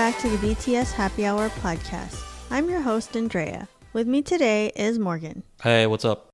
back to the BTS Happy Hour podcast. I'm your host, Andrea. With me today is Morgan. Hey, what's up?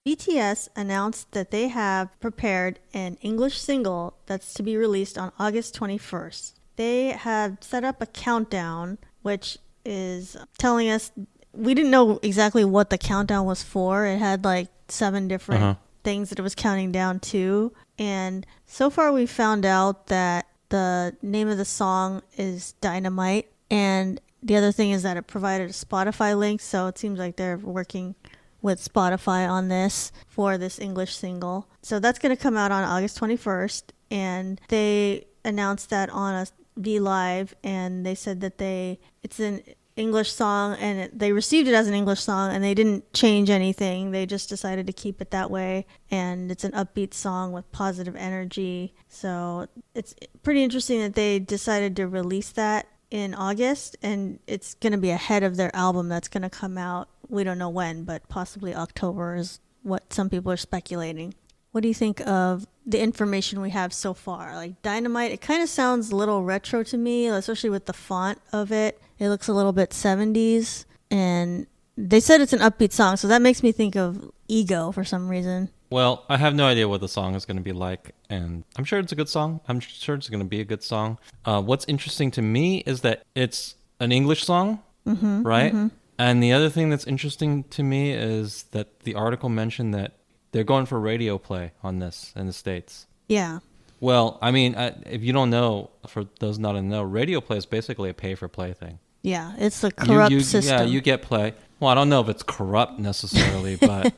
BTS announced that they have prepared an English single that's to be released on August 21st. They have set up a countdown, which is telling us, we didn't know exactly what the countdown was for. It had like 7 different things that it was counting down to. And so far we found out that the name of the song is Dynamite. And the other thing is that it provided a Spotify link. So it seems like they're working with Spotify on this for this English single. So that's going to come out on August 21st. And they announced that on a V Live. And they said that it's an English song and they received it as an English song and they didn't change anything. They just decided to keep it that way. And it's an upbeat song with positive energy. So it's pretty interesting that they decided to release that in August, and it's going to be ahead of their album that's going to come out. We don't know when, but possibly October is what some people are speculating. What do you think of the information we have so far? Like Dynamite, it kind of sounds a little retro to me, especially with the font of it. It looks a little bit 70s, and they said it's an upbeat song, so that makes me think of Ego for some reason. Well, I have no idea what the song is going to be like, and I'm sure it's a good song. I'm sure it's going to be a good song. What's interesting to me is that it's an English song, right? Mm-hmm. And the other thing that's interesting to me is that the article mentioned that they're going for radio play on this in the States. Yeah. Well, I mean, if you don't know, for those not in the know, radio play is basically a pay-for-play thing. Yeah, it's a corrupt system. Yeah, you get play. Well, I don't know if it's corrupt necessarily, but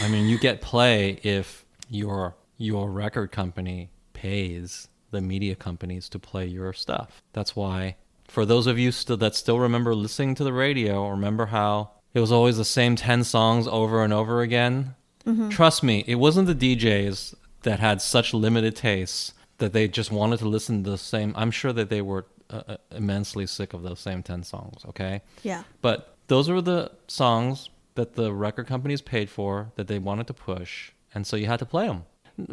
I mean, you get play if your record company pays the media companies to play your stuff. That's why, for those of you that still remember listening to the radio, remember how it was always the same 10 songs over and over again? Mm-hmm. Trust me, it wasn't the DJs that had such limited tastes that they just wanted to listen to the same. I'm sure that they were immensely sick of those same 10 songs, okay? Yeah. But those were the songs that the record companies paid for, that they wanted to push, and so you had to play them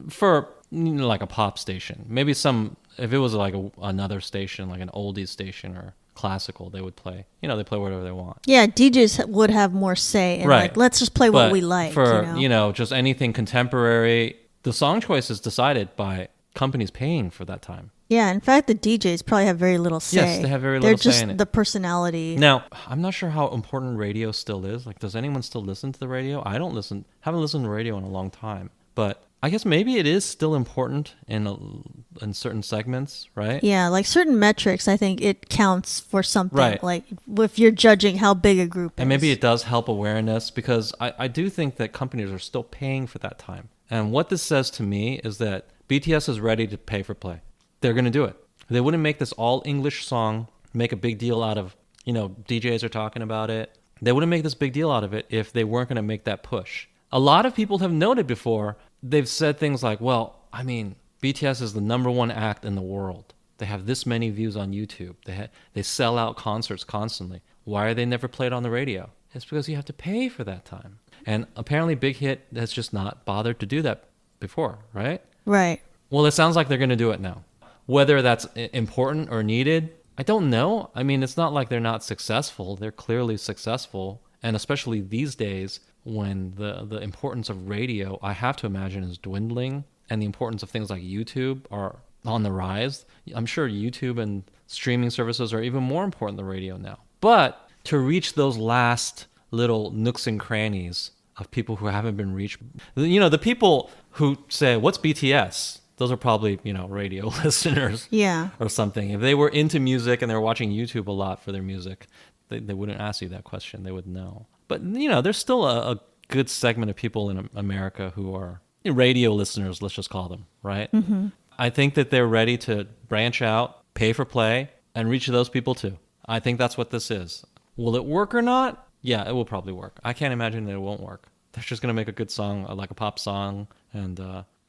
for like a pop station. Maybe if it was like another station, like an oldies station or classical, they would play. They play whatever they want. Yeah, DJs would have more say, and right. Like, let's just play what we like. For just anything contemporary, the song choice is decided by companies paying for that time. Yeah, in fact, the DJs probably have very little say. Yes, they have very little say in it. They're just the personality. Now, I'm not sure how important radio still is. Like, does anyone still listen to the radio? I haven't listened to radio in a long time. But I guess maybe it is still important in certain segments, right? Yeah, like certain metrics, I think it counts for something. Right. Like if you're judging how big a group is. And maybe it does help awareness, because I do think that companies are still paying for that time. And what this says to me is that BTS is ready to pay for play. They're going to do it. They wouldn't make this all English song, make a big deal out of, DJs are talking about it. They wouldn't make this big deal out of it if they weren't going to make that push. A lot of people have noted before, they've said things like, well, I mean, BTS is the #1 act in the world. They have this many views on YouTube. They sell out concerts constantly. Why are they never played on the radio? It's because you have to pay for that time. And apparently Big Hit has just not bothered to do that before, right? Right. Well, it sounds like they're going to do it now. Whether that's important or needed, I don't know. I mean, it's not like they're not successful. They're clearly successful. And especially these days when the importance of radio, I have to imagine, is dwindling, and the importance of things like YouTube are on the rise. I'm sure YouTube and streaming services are even more important than radio now. But to reach those last little nooks and crannies of people who haven't been reached, the people who say, what's BTS? Those are probably, radio listeners. Yeah. Or something. If they were into music and they were watching YouTube a lot for their music, they wouldn't ask you that question. They would know. But, there's still a good segment of people in America who are radio listeners, let's just call them, right? Mm-hmm. I think that they're ready to branch out, pay for play, and reach those people too. I think that's what this is. Will it work or not? Yeah, it will probably work. I can't imagine that it won't work. They're just going to make a good song, like a pop song, and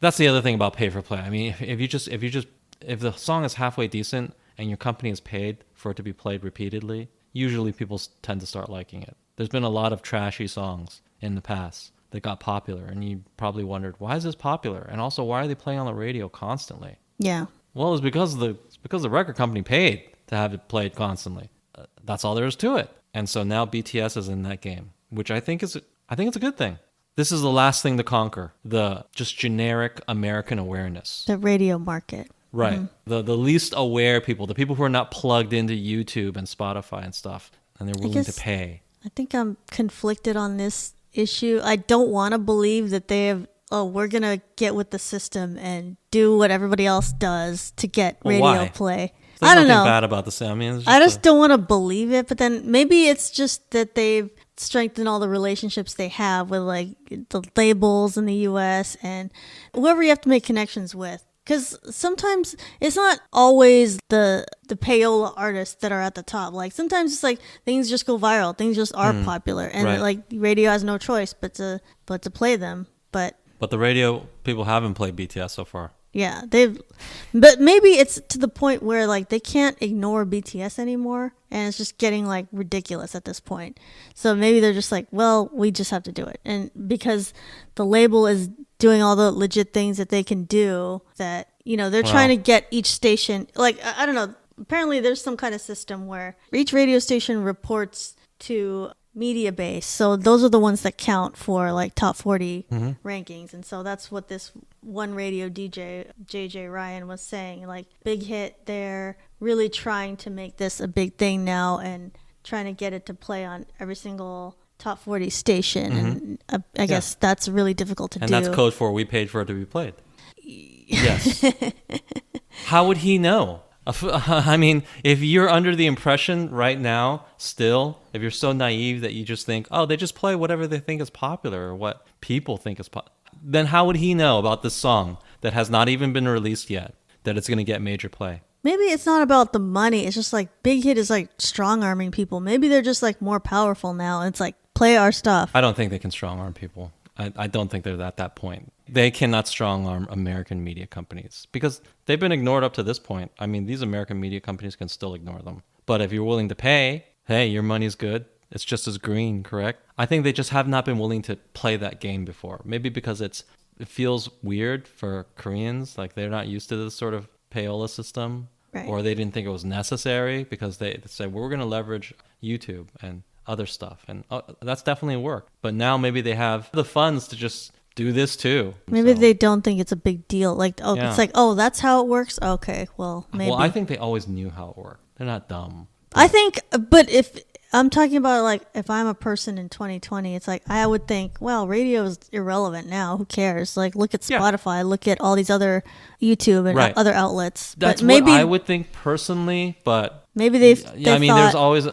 that's the other thing about pay for play. I mean, if the song is halfway decent and your company is paid for it to be played repeatedly, usually people tend to start liking it. There's been a lot of trashy songs in the past that got popular, and you probably wondered, why is this popular? And also, why are they playing on the radio constantly? Yeah. Well, it's because the record company paid to to have it played constantly. That's all there is to it. And so now BTS is in that game, which I think it's a good thing. This is the last thing to conquer, the just generic American awareness. The radio market. Right. The least aware people, the people who are not plugged into YouTube and Spotify and stuff, and they're willing to pay. I think I'm conflicted on this issue. I don't want to believe that they have, we're going to get with the system and do what everybody else does to get radio play. There's I don't nothing know. bad about this. I mean, I just don't want to believe it, but then maybe it's just that they've strengthened all the relationships they have with like the labels in the US and whoever you have to make connections with. Because sometimes it's not always the payola artists that are at the top. Like sometimes it's like things just go viral, things just are popular, and like radio has no choice but to play them. But the radio people haven't played BTS so far. Yeah, but maybe it's to the point where like they can't ignore BTS anymore, and it's just getting like ridiculous at this point. So maybe they're just like, well, we just have to do it, and because the label is doing all the legit things that they can do, that they're trying to get each station. Like I don't know. Apparently, there's some kind of system where each radio station reports to media base, so those are the ones that count for like top 40 rankings, and so that's what this one radio DJ JJ Ryan was saying, like big hit. They're really trying to make this a big thing now and trying to get it to play on every single top 40 station, and I guess that's really difficult to do. And that's code for we paid for it to be played. Yes. How would he know? I mean, if you're under the impression right now, still, if you're so naive that you just think, oh, they just play whatever they think is popular or what people think is popular, then how would he know about this song that has not even been released yet, that it's going to get major play? Maybe it's not about the money. It's just like Big Hit is like strong arming people. Maybe they're just like more powerful now. It's like, play our stuff. I don't think they can strong arm people. I don't think they're at that point. They cannot strong arm American media companies because they've been ignored up to this point. I mean, these American media companies can still ignore them. But if you're willing to pay, hey, your money's good. It's just as green, correct? I think they just have not been willing to play that game before. Maybe because it feels weird for Koreans. Like they're not used to this sort of payola system. Right. Or they didn't think it was necessary because they said, well, we're going to leverage YouTube and other stuff, and that's definitely work. But now maybe they have the funds to just do this too. Maybe they don't think it's a big deal. Like, it's like, that's how it works. Okay, well, maybe. Well, I think they always knew how it worked. They're not dumb. I think, but if I'm talking about like if I'm a person in 2020, it's like I would think, well, radio is irrelevant now. Who cares? Like, look at Spotify, look at all these other YouTube and other outlets. That's but maybe what I would think personally. But maybe they I mean, there's always.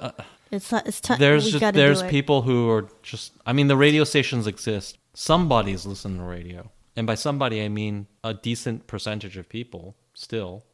It's time. There's people who are just. I mean, the radio stations exist. Somebody's listening to radio, and by somebody I mean a decent percentage of people. Still,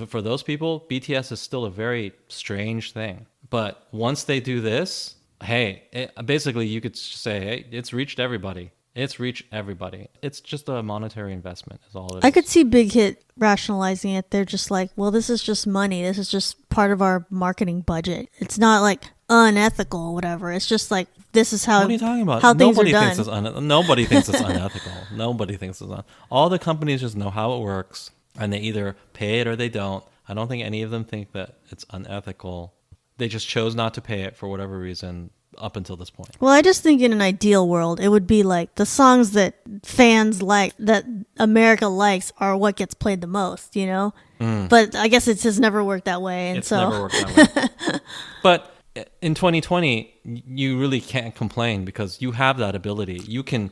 for those people, BTS is still a very strange thing. But once they do this, hey, basically you could say, hey, it's reached everybody. It's reached everybody. It's just a monetary investment is all it is. I could see Big Hit rationalizing it. They're just like, well, this is just money. This is just part of our marketing budget. It's not like unethical or whatever. It's just like, this is how, what are you talking about? How things Nobody are thinks done. Nobody thinks it's unethical. Nobody thinks it's all the companies just know how it works, and they either pay it or they don't. I don't think any of them think that it's unethical. They just chose not to pay it for whatever reason up until this point. Well, I just think in an ideal world, it would be like the songs that fans like, that America likes, are what gets played the most, But I guess it just never worked that way. And never worked that way. But in 2020, you really can't complain because you have that ability. You can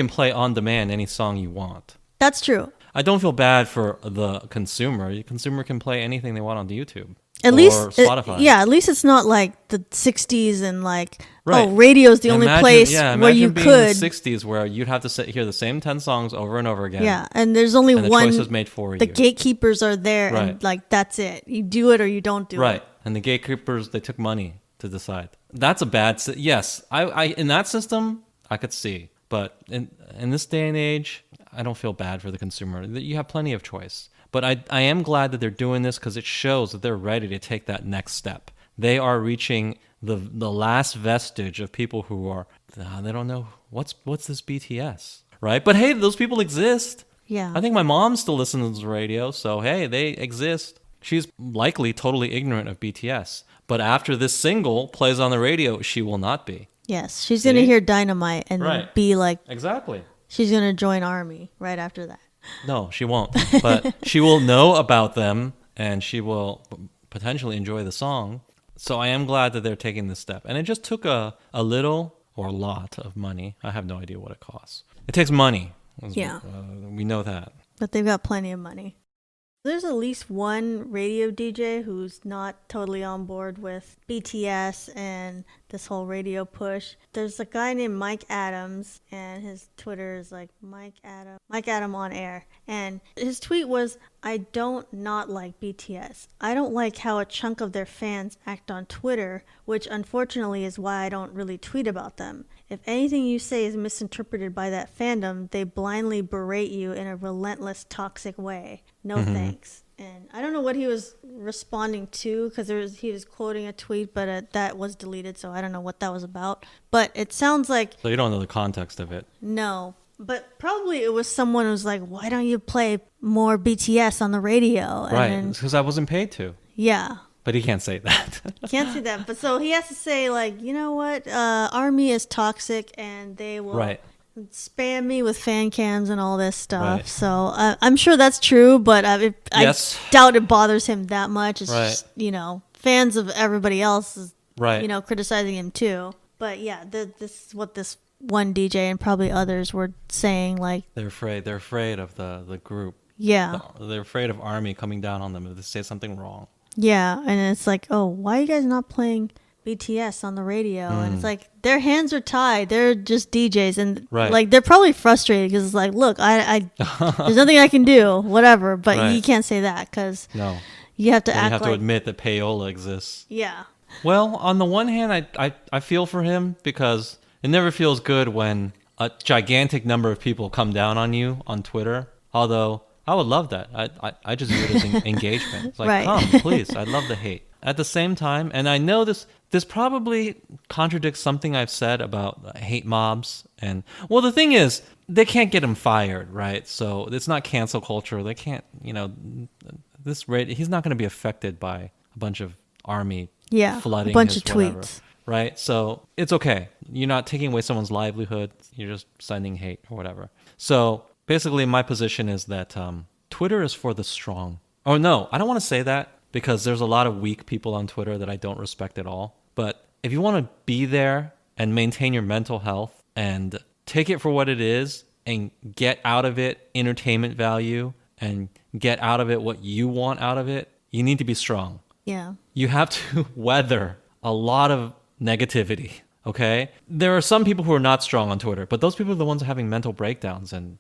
play on demand any song you want. That's true. I don't feel bad for the consumer. The consumer can play anything they want on YouTube. At or least Spotify. At least it's not like the 60s and like, radio's the only place where you could. Imagine the 60s where you'd have to hear the same 10 songs over and over again. Yeah, and there's only and one. The choice is made for you. The gatekeepers are there, and like that's it. You do it or you don't do it. Right, and the gatekeepers, they took money to decide. That's a bad. Yes, I in that system I could see, but in this day and age, I don't feel bad for the consumer. You have plenty of choice. But I am glad that they're doing this because it shows that they're ready to take that next step. They are reaching the last vestige of people who are, they don't know, what's this BTS, right? But hey, those people exist. Yeah. I think my mom still listens to the radio, so hey, they exist. She's likely totally ignorant of BTS. But after this single plays on the radio, she will not be. Yes, she's going to hear Dynamite and Right. be like, Exactly. she's going to join ARMY right after that. No, she won't. But she will know about them and she will potentially enjoy the song. So I am glad that they're taking this step. And it just took a little or a lot of money. I have no idea what it costs. It takes money. Yeah. We know that. But they've got plenty of money. There's at least one radio DJ who's not totally on board with BTS and this whole radio push. There's a guy named Mike Adams, and his Twitter is like Mike Adam on air. And his tweet was, I don't not like BTS. I don't like how a chunk of their fans act on Twitter, which unfortunately is why I don't really tweet about them. If anything you say is misinterpreted by that fandom, they blindly berate you in a relentless, toxic way. No thanks. And I don't know what he was responding to because he was quoting a tweet, but that was deleted, so I don't know what that was about. But it sounds like... So you don't know the context of it? No. But probably it was someone who was like, why don't you play more BTS on the radio? And right, because I wasn't paid to. Yeah. But he can't say that. Can't say that. But so he has to say, like, you know what? ARMY is toxic and they will spam me with fan cams and all this stuff. Right. So I'm sure that's true, but I doubt it bothers him that much. It's just, fans of everybody else is, criticizing him too. But yeah, this is what this one DJ and probably others were saying. Like, they're afraid of the group. Yeah. They're afraid of ARMY coming down on them if they say something wrong. Yeah, and it's like, oh, why are you guys not playing BTS on the radio? And it's like, their hands are tied. They're just DJs. And like, they're probably frustrated because it's like, look, I there's nothing I can do, whatever. But you can't say that because you have to act like... You have to admit that payola exists. Yeah. Well, on the one hand, I feel for him because it never feels good when a gigantic number of people come down on you on Twitter. Although... I would love that. I just view it as engagement. It's like, come, please. I love the hate. At the same time, and I know this probably contradicts something I've said about hate mobs. And, well, the thing is, they can't get him fired, right? So it's not cancel culture. They can't, he's not going to be affected by a bunch of ARMY flooding a bunch his of whatever, tweets. Right? So it's okay. You're not taking away someone's livelihood. You're just sending hate or whatever. So... basically, my position is that Twitter is for the strong. Oh, no, I don't want to say that because there's a lot of weak people on Twitter that I don't respect at all. But if you want to be there and maintain your mental health and take it for what it is and get out of it entertainment value and get out of it what you want out of it, you need to be strong. Yeah. You have to weather a lot of negativity, okay? There are some people who are not strong on Twitter, but those people are the ones having mental breakdowns and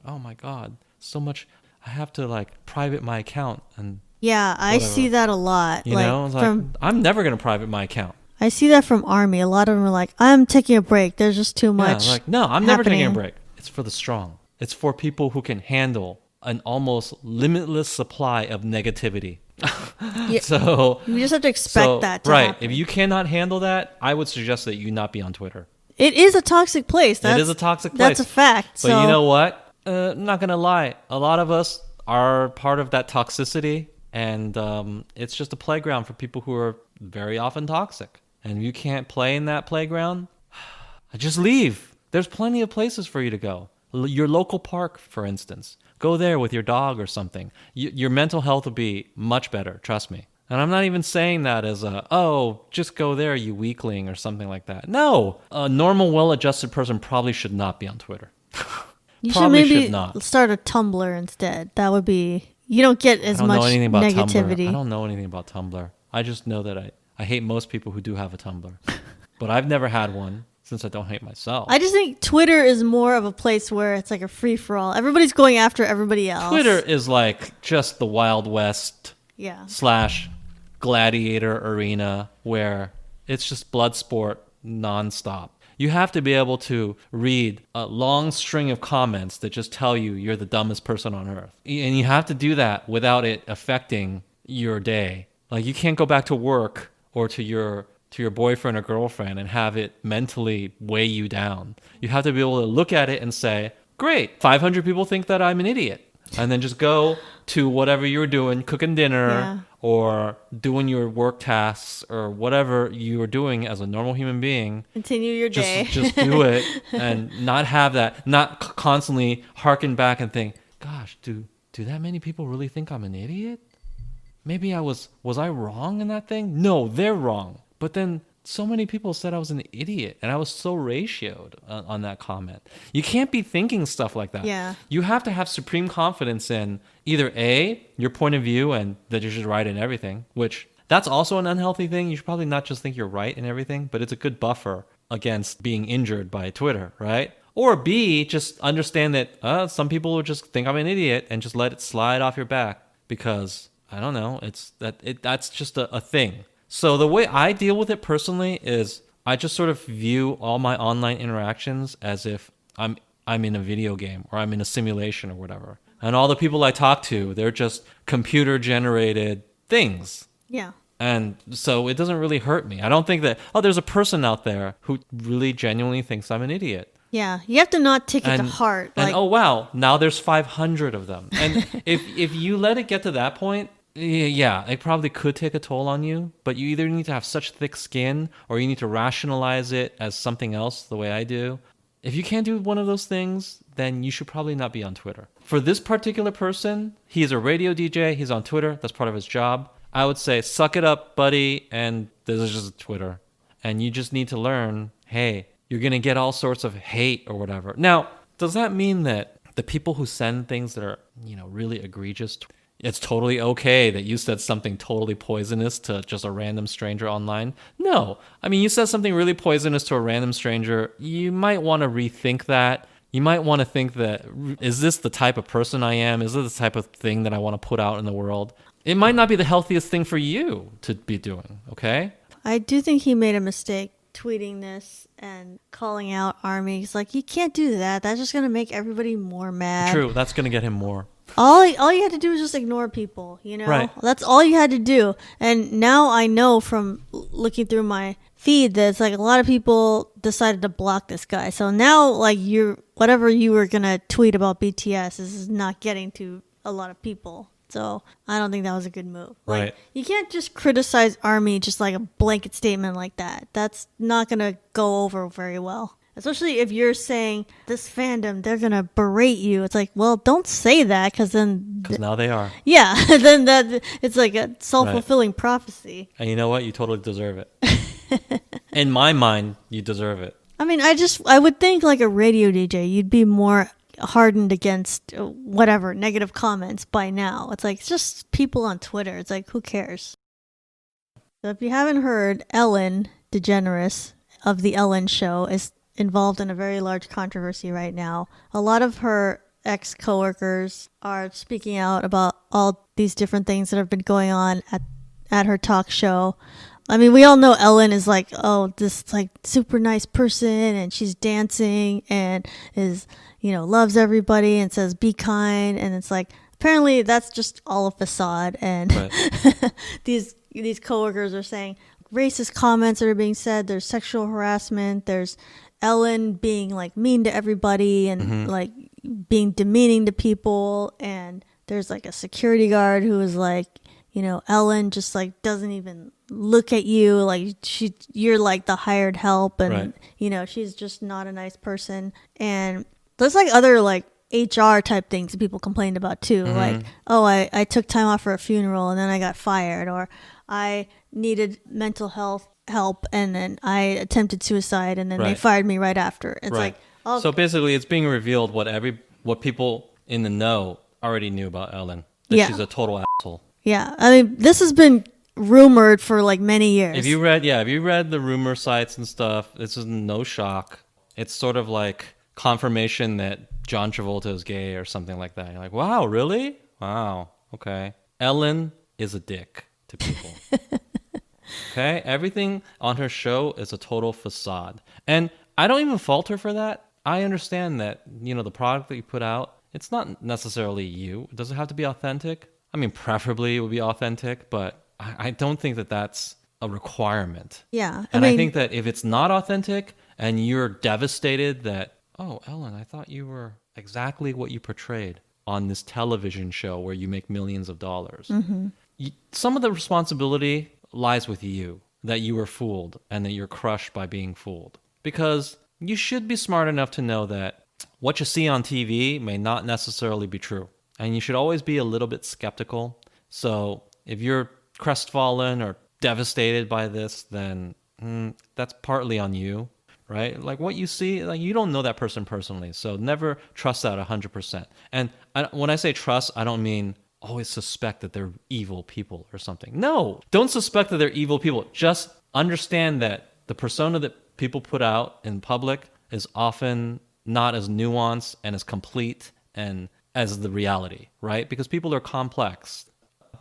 oh my God, so much. I have to private my account and yeah, I see that a lot. I'm never gonna private my account. I see that from ARMY. A lot of them are like, I'm taking a break. There's just too much. Yeah, no, I'm never taking a break. It's for the strong. It's for people who can handle an almost limitless supply of negativity. So you just have to expect that to happen. If you cannot handle that, I would suggest that you not be on Twitter. It is a toxic place. It is a toxic place. That's a fact. But you know what? I'm not going to lie. A lot of us are part of that toxicity. And it's just a playground for people who are very often toxic. And if you can't play in that playground, just leave. There's plenty of places for you to go. Your local park, for instance. Go there with your dog or something. Your mental health will be much better. Trust me. And I'm not even saying that as just go there, you weakling, or something like that. No, a normal, well-adjusted person probably should not be on Twitter. You should maybe start a Tumblr instead. That would be, you don't get as much negativity. I don't know anything about Tumblr. I just know that I hate most people who do have a Tumblr. But I've never had one since I don't hate myself. I just think Twitter is more of a place where it's like a free-for-all. Everybody's going after everybody else. Twitter is like just the Wild West / gladiator arena where it's just blood sport nonstop. You have to be able to read a long string of comments that just tell you you're the dumbest person on earth. And you have to do that without it affecting your day. Like, you can't go back to work or to your boyfriend or girlfriend and have it mentally weigh you down. You have to be able to look at it and say, great, 500 people think that I'm an idiot. and then just go to whatever you were doing, cooking dinner Yeah. or doing your work tasks or whatever you were doing as a normal human being. Continue your day. Just do it and not have that, not constantly harken back and think, gosh, do that many people really think I'm an idiot? Maybe was I wrong in that thing? No, they're wrong. But then so many people said I was an idiot, and I was so ratioed on that comment. You can't be thinking stuff like that. Yeah. You have to have supreme confidence in either A, your point of view and that you're just right in everything, which that's also an unhealthy thing. You should probably not just think you're right in everything, but it's a good buffer against being injured by Twitter, right? Or B, just understand that some people will just think I'm an idiot and just let it slide off your back because, I don't know, that's just a thing. So the way I deal with it personally is I just sort of view all my online interactions as if I'm in a video game or I'm in a simulation or whatever. And all the people I talk to, they're just computer generated things. Yeah. And so it doesn't really hurt me. I don't think that, there's a person out there who really genuinely thinks I'm an idiot. Yeah. You have to not take it to heart. And oh wow, now there's 500 of them. And if you let it get to that point, yeah, it probably could take a toll on you, but you either need to have such thick skin or you need to rationalize it as something else the way I do. If you can't do one of those things, then you should probably not be on Twitter. For this particular person, he's a radio DJ, he's on Twitter, that's part of his job. I would say, suck it up, buddy, and this is just Twitter. And you just need to learn, hey, you're going to get all sorts of hate or whatever. Now, does that mean that the people who send things that are, really egregious, it's totally okay that you said something totally poisonous to just a random stranger online? No. I mean, you said something really poisonous to a random stranger. You might want to rethink that. You might want to think that, is this the type of person I am? Is this the type of thing that I want to put out in the world? It might not be the healthiest thing for you to be doing, okay? I do think he made a mistake tweeting this and calling out ARMY. He's like, you can't do that. That's just going to make everybody more mad. True, that's going to get him more. All you had to do was just ignore people, Right. That's all you had to do. And now I know from looking through my feed that it's like a lot of people decided to block this guy. So now, like, whatever you were going to tweet about BTS is not getting to a lot of people. So I don't think that was a good move. Right. Like, you can't just criticize ARMY just like a blanket statement like that. That's not going to go over very well. Especially if you're saying this fandom, they're going to berate you. It's like, well, don't say that because then... Because now they are. Yeah. Then it's like a self-fulfilling prophecy. And you know what? You totally deserve it. In my mind, you deserve it. I mean, I would think like a radio DJ, you'd be more hardened against whatever negative comments by now. It's like, it's just people on Twitter. It's like, who cares? So if you haven't heard, Ellen DeGeneres of The Ellen Show is involved in a very large controversy right now. A lot of her ex-coworkers are speaking out about all these different things that have been going on at her talk show. I mean, we all know Ellen is like, this like super nice person, and she's dancing and is, loves everybody and says be kind, and it's like apparently that's just all a facade. And right. these coworkers are saying racist comments that are being said. There's sexual harassment. There's Ellen being like mean to everybody and like being demeaning to people. And there's like a security guard who is like, Ellen just like doesn't even look at you. Like you're like the hired help. And, right. She's just not a nice person. And there's like other like HR type things that people complained about too. Like, I took time off for a funeral and then I got fired, or I needed mental health help and then I attempted suicide and then they fired me right after. It's like, so basically it's being revealed what people in the know already knew about Ellen. That she's a total asshole. Yeah. I mean, this has been rumored for like many years. If you read the rumor sites and stuff, this is no shock. It's sort of like confirmation that John Travolta is gay or something like that. You're like, wow, really? Wow. Okay. Ellen is a dick to people. Okay? Everything on her show is a total facade. And I don't even fault her for that. I understand that, the product that you put out, it's not necessarily you. Does it have to be authentic? I mean, preferably it would be authentic, but I don't think that that's a requirement. Yeah. I think that if it's not authentic and you're devastated that, oh, Ellen, I thought you were exactly what you portrayed. on this television show where you make millions of dollars. Some of the responsibility lies with you, that you were fooled and that you're crushed by being fooled. Because you should be smart enough to know that what you see on TV may not necessarily be true. And you should always be a little bit skeptical. So if you're crestfallen or devastated by this, then that's partly on you, right? Like what you see, like you don't know that person personally. So never trust that 100%. And when I say trust, I don't mean always suspect that they're evil people or something. No, don't suspect that they're evil people. Just understand that the persona that people put out in public is often not as nuanced and as complete and as the reality, right? Because people are complex.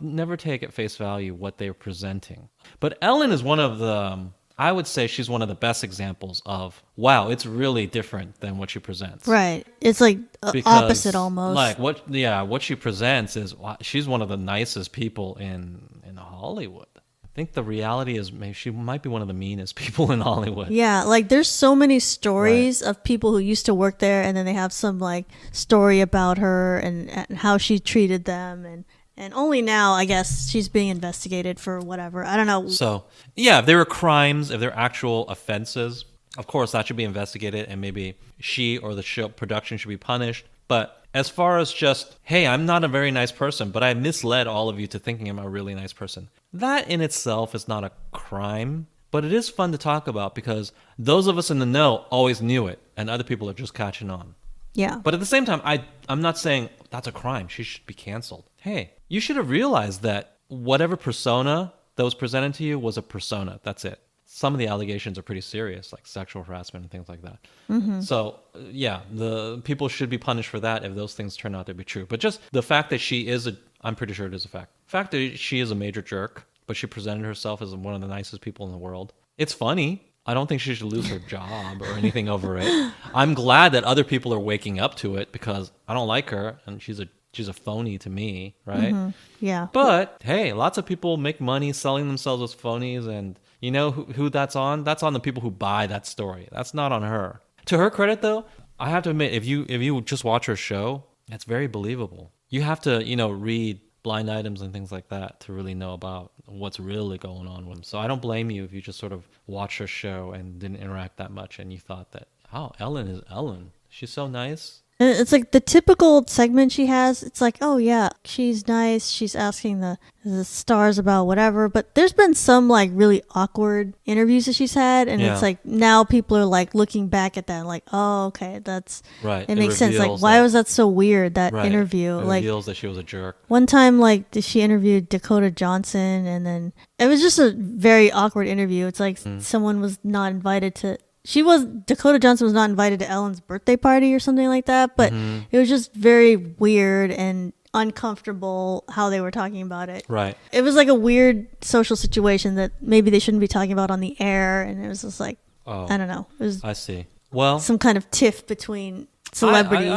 Never take at face value what they're presenting. But Ellen is one of the, I would say she's one of the best examples of, wow, it's really different than what she presents. Right. It's like opposite almost. Like what she presents is, wow, she's one of the nicest people in Hollywood. I think the reality is maybe she might be one of the meanest people in Hollywood. Yeah, like there's so many stories of people who used to work there, and then they have some like story about her and how she treated them, and only now I guess she's being investigated for whatever. I don't know. So yeah, if there were crimes, if there are actual offenses, of course that should be investigated, and maybe she or the show production should be punished. But as far as just, hey, I'm not a very nice person, but I misled all of you to thinking I'm a really nice person, that in itself is not a crime, but it is fun to talk about because those of us in the know always knew it, and other people are just catching on. Yeah. But at the same time, I'm not saying that's a crime. She should be canceled. Hey, you should have realized that whatever persona that was presented to you was a persona. That's it. Some of the allegations are pretty serious, like sexual harassment and things like that. So, yeah, the people should be punished for that if those things turn out to be true. But just the fact that she is I'm pretty sure it is a fact. The fact that she is a major jerk, but she presented herself as one of the nicest people in the world. It's funny. I don't think she should lose her job or anything over it. I'm glad that other people are waking up to it because I don't like her and she's a phony to me, right? Yeah. But hey, lots of people make money selling themselves as phonies, and you know who that's on? That's on the people who buy that story. That's not on her. To her credit though, I have to admit, if you just watch her show, it's very believable. You have to, read blind items and things like that to really know about what's really going on with them. So I don't blame you if you just sort of watch her show and didn't interact that much and you thought that, oh, Ellen is Ellen. She's so nice. It's like the typical segment she has. It's like, oh yeah, she's nice. She's asking the stars about whatever. But there's been some like really awkward interviews that she's had, and it's like now people are like looking back at that, and like, oh okay, that's right. It makes sense. Like, why was that so weird? That interview, it like, reveals that she was a jerk. One time, like, she interviewed Dakota Johnson, and then it was just a very awkward interview. It's like someone was not invited to. Dakota Johnson was not invited to Ellen's birthday party or something like that, but it was just very weird and uncomfortable how they were talking about it. Right. It was like a weird social situation that maybe they shouldn't be talking about on the air, and it was just like, I don't know. It was I see. Well, some kind of tiff between celebrities.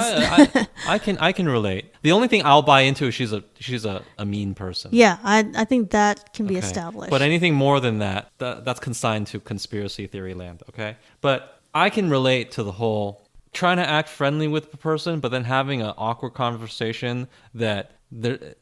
I can relate. The only thing I'll buy into is she's a mean person. Yeah, I think that can be established. But anything more than that's consigned to conspiracy theory land, okay? But I can relate to the whole trying to act friendly with the person, but then having an awkward conversation that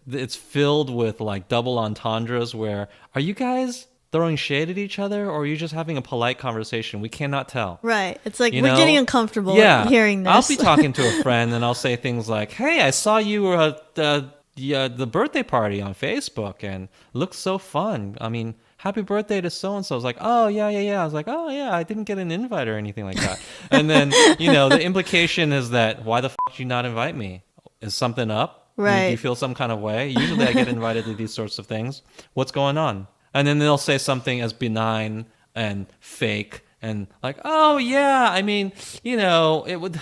it's filled with like double entendres where, are you guys throwing shade at each other, or are you just having a polite conversation? We cannot tell. Right. It's like we're getting uncomfortable hearing this. I'll be talking to a friend and I'll say things like, hey, I saw you were at the birthday party on Facebook and looks so fun. I mean, happy birthday to so-and-so. I was like, oh, yeah. I was like, oh, yeah, I didn't get an invite or anything like that. And then, the implication is that, why the f*** did you not invite me? Is something up? Right. Do you feel some kind of way? Usually I get invited to these sorts of things. What's going on? And then they'll say something as benign and fake and like, oh, yeah, I mean, it would...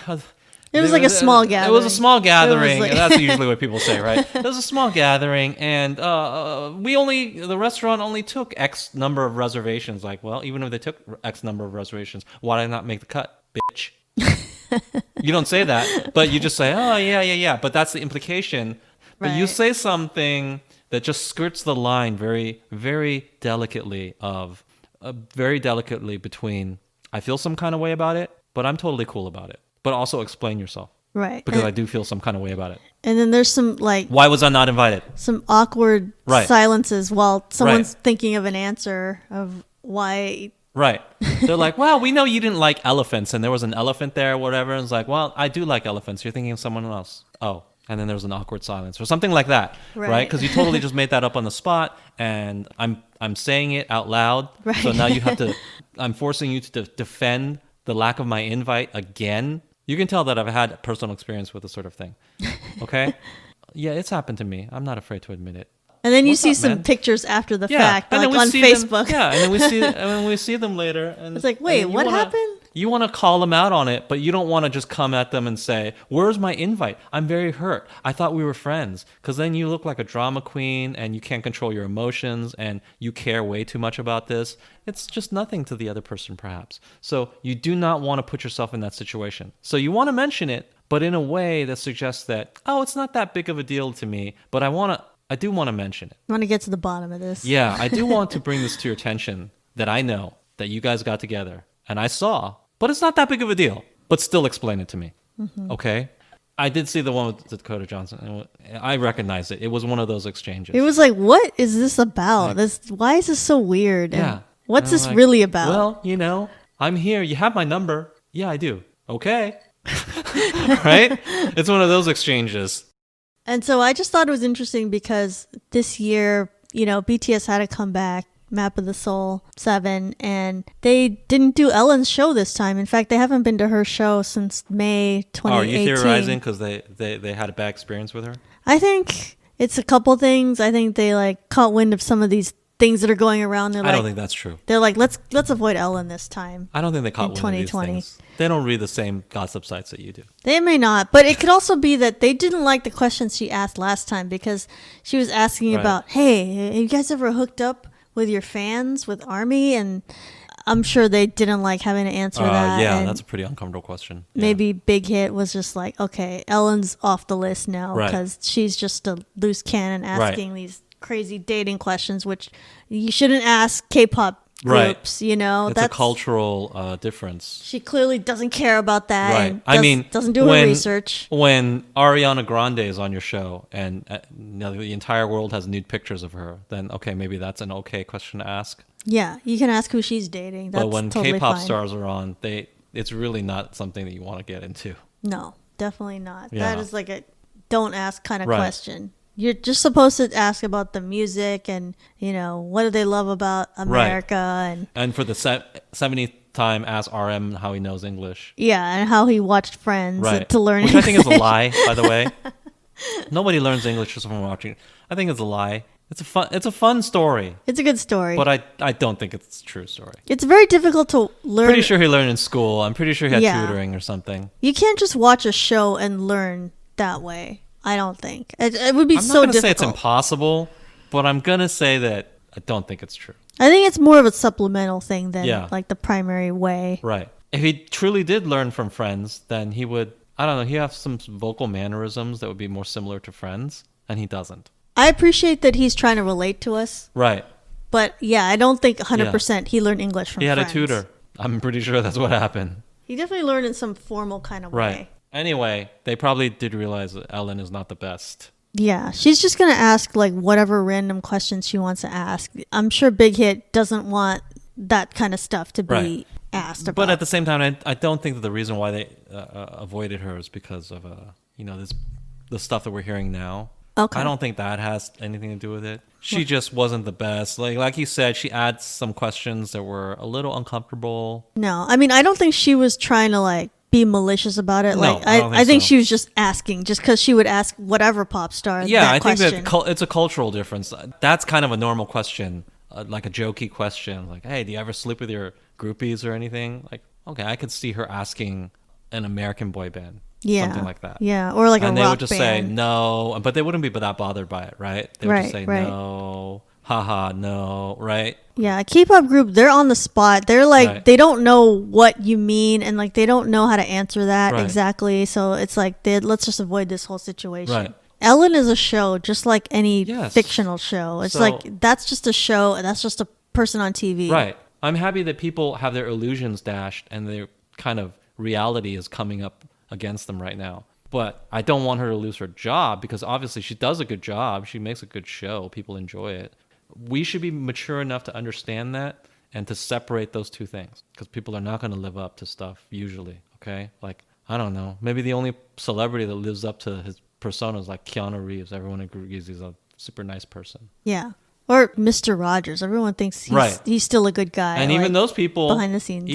It was like a small gathering. It was a small gathering. That's usually what people say, right? It was a small gathering, and the restaurant only took X number of reservations. Like, well, even if they took X number of reservations, why did I not make the cut, bitch? You don't say that, but you just say, oh, yeah. But that's the implication. But you say something that just skirts the line very, very delicately between, I feel some kind of way about it, but I'm totally cool about it. But also explain yourself. Right. because I do feel some kind of way about it. And then there's some like Why was I not invited? some awkward Right. silences while someone's Right. thinking of an answer of why. Right. They're like, well, we know you didn't like elephants, and there was an elephant there or whatever. And it's like, well, I do like elephants. You're thinking of someone else. Oh. And then there was an awkward silence or something like that. Right? Because you totally just made that up on the spot, and I'm saying it out loud. Right. So now you have to, I'm forcing you to defend the lack of my invite again. You can tell that I've had personal experience with this sort of thing. Okay? Yeah, it's happened to me. I'm not afraid to admit it. And then you What's see up, some man? pictures after the Yeah, fact, and like then we on see Facebook. Them, yeah, and then we see them later, and It's like, and wait, then what happened? You want to call them out on it, but you don't want to just come at them and say, "Where's my invite? I'm very hurt. I thought we were friends." Because then you look like a drama queen, and you can't control your emotions, and you care way too much about this. It's just nothing to the other person, perhaps. So you do not want to put yourself in that situation. So you want to mention it, but in a way that suggests that, oh, it's not that big of a deal to me, but I do want to mention it. I want to get to the bottom of this. Yeah, I do want to bring this to your attention that I know that you guys got together and I saw, but it's not that big of a deal. But still explain it to me. Mm-hmm. Okay? I did see the one with Dakota Johnson. And I recognize it. It was one of those exchanges. It was like, what is this about? Why is this so weird? Yeah. And what's And I'm this like, really about? Well, I'm here. You have my number. Yeah, I do. Okay. Right? It's one of those exchanges. And so I just thought it was interesting because this year, BTS had a comeback, Map of the Soul 7, and they didn't do Ellen's show this time. In fact, they haven't been to her show since May 2018. Are you theorizing because they had a bad experience with her? I think it's a couple things. I think they like caught wind of some of these things that are going around. I don't think that's true. They're like, let's avoid Ellen this time. I don't think they caught wind of these 2020. things. They don't read the same gossip sites that you do. They may not, but it could also be that they didn't like the questions she asked last time because she was asking about, hey, have you guys ever hooked up with your fans, with ARMY? And I'm sure they didn't like having to answer that. Yeah, and that's a pretty uncomfortable question. Yeah. maybe Big Hit was just like, okay, Ellen's off the list now because she's just a loose cannon asking these crazy dating questions, which you shouldn't ask K-pop groups, It's a cultural difference. She clearly doesn't care about that. Right. And doesn't do her research. When Ariana Grande is on your show and the entire world has nude pictures of her, then okay, maybe that's an okay question to ask. Yeah, you can ask who she's dating. That's but when totally K-pop fine. stars are on, it's really not something that you want to get into. No, definitely not. Yeah. That is like a don't ask kind of question. You're just supposed to ask about the music and, what do they love about America and for the 70th time, ask RM how he knows English. Yeah, and how he watched Friends to learn Which English. I think is a lie, by the way. Nobody learns English just from watching it. I think it's a lie. It's a fun story. It's a good story. But I don't think it's a true story. It's very difficult to learn. Pretty sure he learned in school. I'm pretty sure he had tutoring or something. You can't just watch a show and learn that way. I don't think. It would be so difficult. I'm not going to say it's impossible, but I'm going to say that I don't think it's true. I think it's more of a supplemental thing than like the primary way. Right. If he truly did learn from Friends, then he would, I don't know, he has some vocal mannerisms that would be more similar to Friends, and he doesn't. I appreciate that he's trying to relate to us. Right. But yeah, I don't think 100% he learned English from Friends. He had a tutor. I'm pretty sure that's what happened. He definitely learned in some formal kind of way. Anyway, they probably did realize that Ellen is not the best. Yeah, she's just going to ask like whatever random questions she wants to ask. I'm sure Big Hit doesn't want that kind of stuff to be asked about. But at the same time, I don't think that the reason why they avoided her is because of the stuff that we're hearing now. Okay. I don't think that has anything to do with it. She just wasn't the best. Like you said, she adds some questions that were a little uncomfortable. No, I mean, I don't think she was trying to be malicious about it. No, I think she was just asking, just because she would ask whatever pop star. Yeah, that question. think that it's a cultural difference. That's kind of a normal question, like a jokey question, like, "Hey, do you ever sleep with your groupies or anything?" Like, okay, I could see her asking an American boy band. Yeah. Something like that. Yeah. Or like a rock band. And they would just say no, but they wouldn't be that bothered by it, right? They would just say no, haha, no, right? Yeah. A K-pop group, they're on the spot. They're like, they don't know what you mean and they don't know how to answer that exactly. So it's like, let's just avoid this whole situation. Right. Ellen is a show, just like any fictional show. It's that's just a show and that's just a person on TV. Right. I'm happy that people have their illusions dashed and their kind of reality is coming up against them right now. But I don't want her to lose her job because obviously she does a good job. She makes a good show. People enjoy it. We should be mature enough to understand that and to separate those two things because people are not going to live up to stuff usually. Okay. Like, I don't know. Maybe the only celebrity that lives up to his persona is like Keanu Reeves. Everyone agrees he's a super nice person. Yeah. Or Mr. Rogers. Everyone thinks he's still a good guy. And even those people, behind the scenes,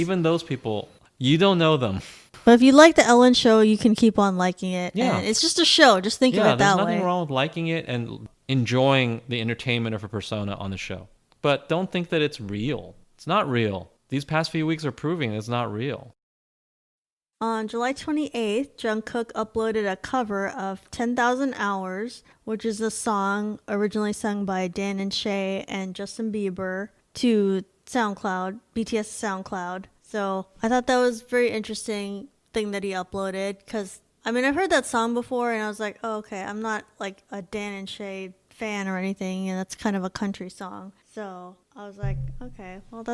you don't know them. But if you like the Ellen show, you can keep on liking it. Yeah. And it's just a show. Just think of it that way. There's nothing wrong with liking it and enjoying the entertainment of a persona on the show. But don't think that it's real. It's not real. These past few weeks are proving it's not real. On July 28th, Jungkook uploaded a cover of 10,000 Hours, which is a song originally sung by Dan and Shay and Justin Bieber, to SoundCloud, BTS SoundCloud. So I thought that was very interesting thing that he uploaded because, I mean, I've heard that song before and I was like, oh, okay, I'm not like a Dan and Shay fan or anything, and that's kind of a country song. So I was like, okay, well,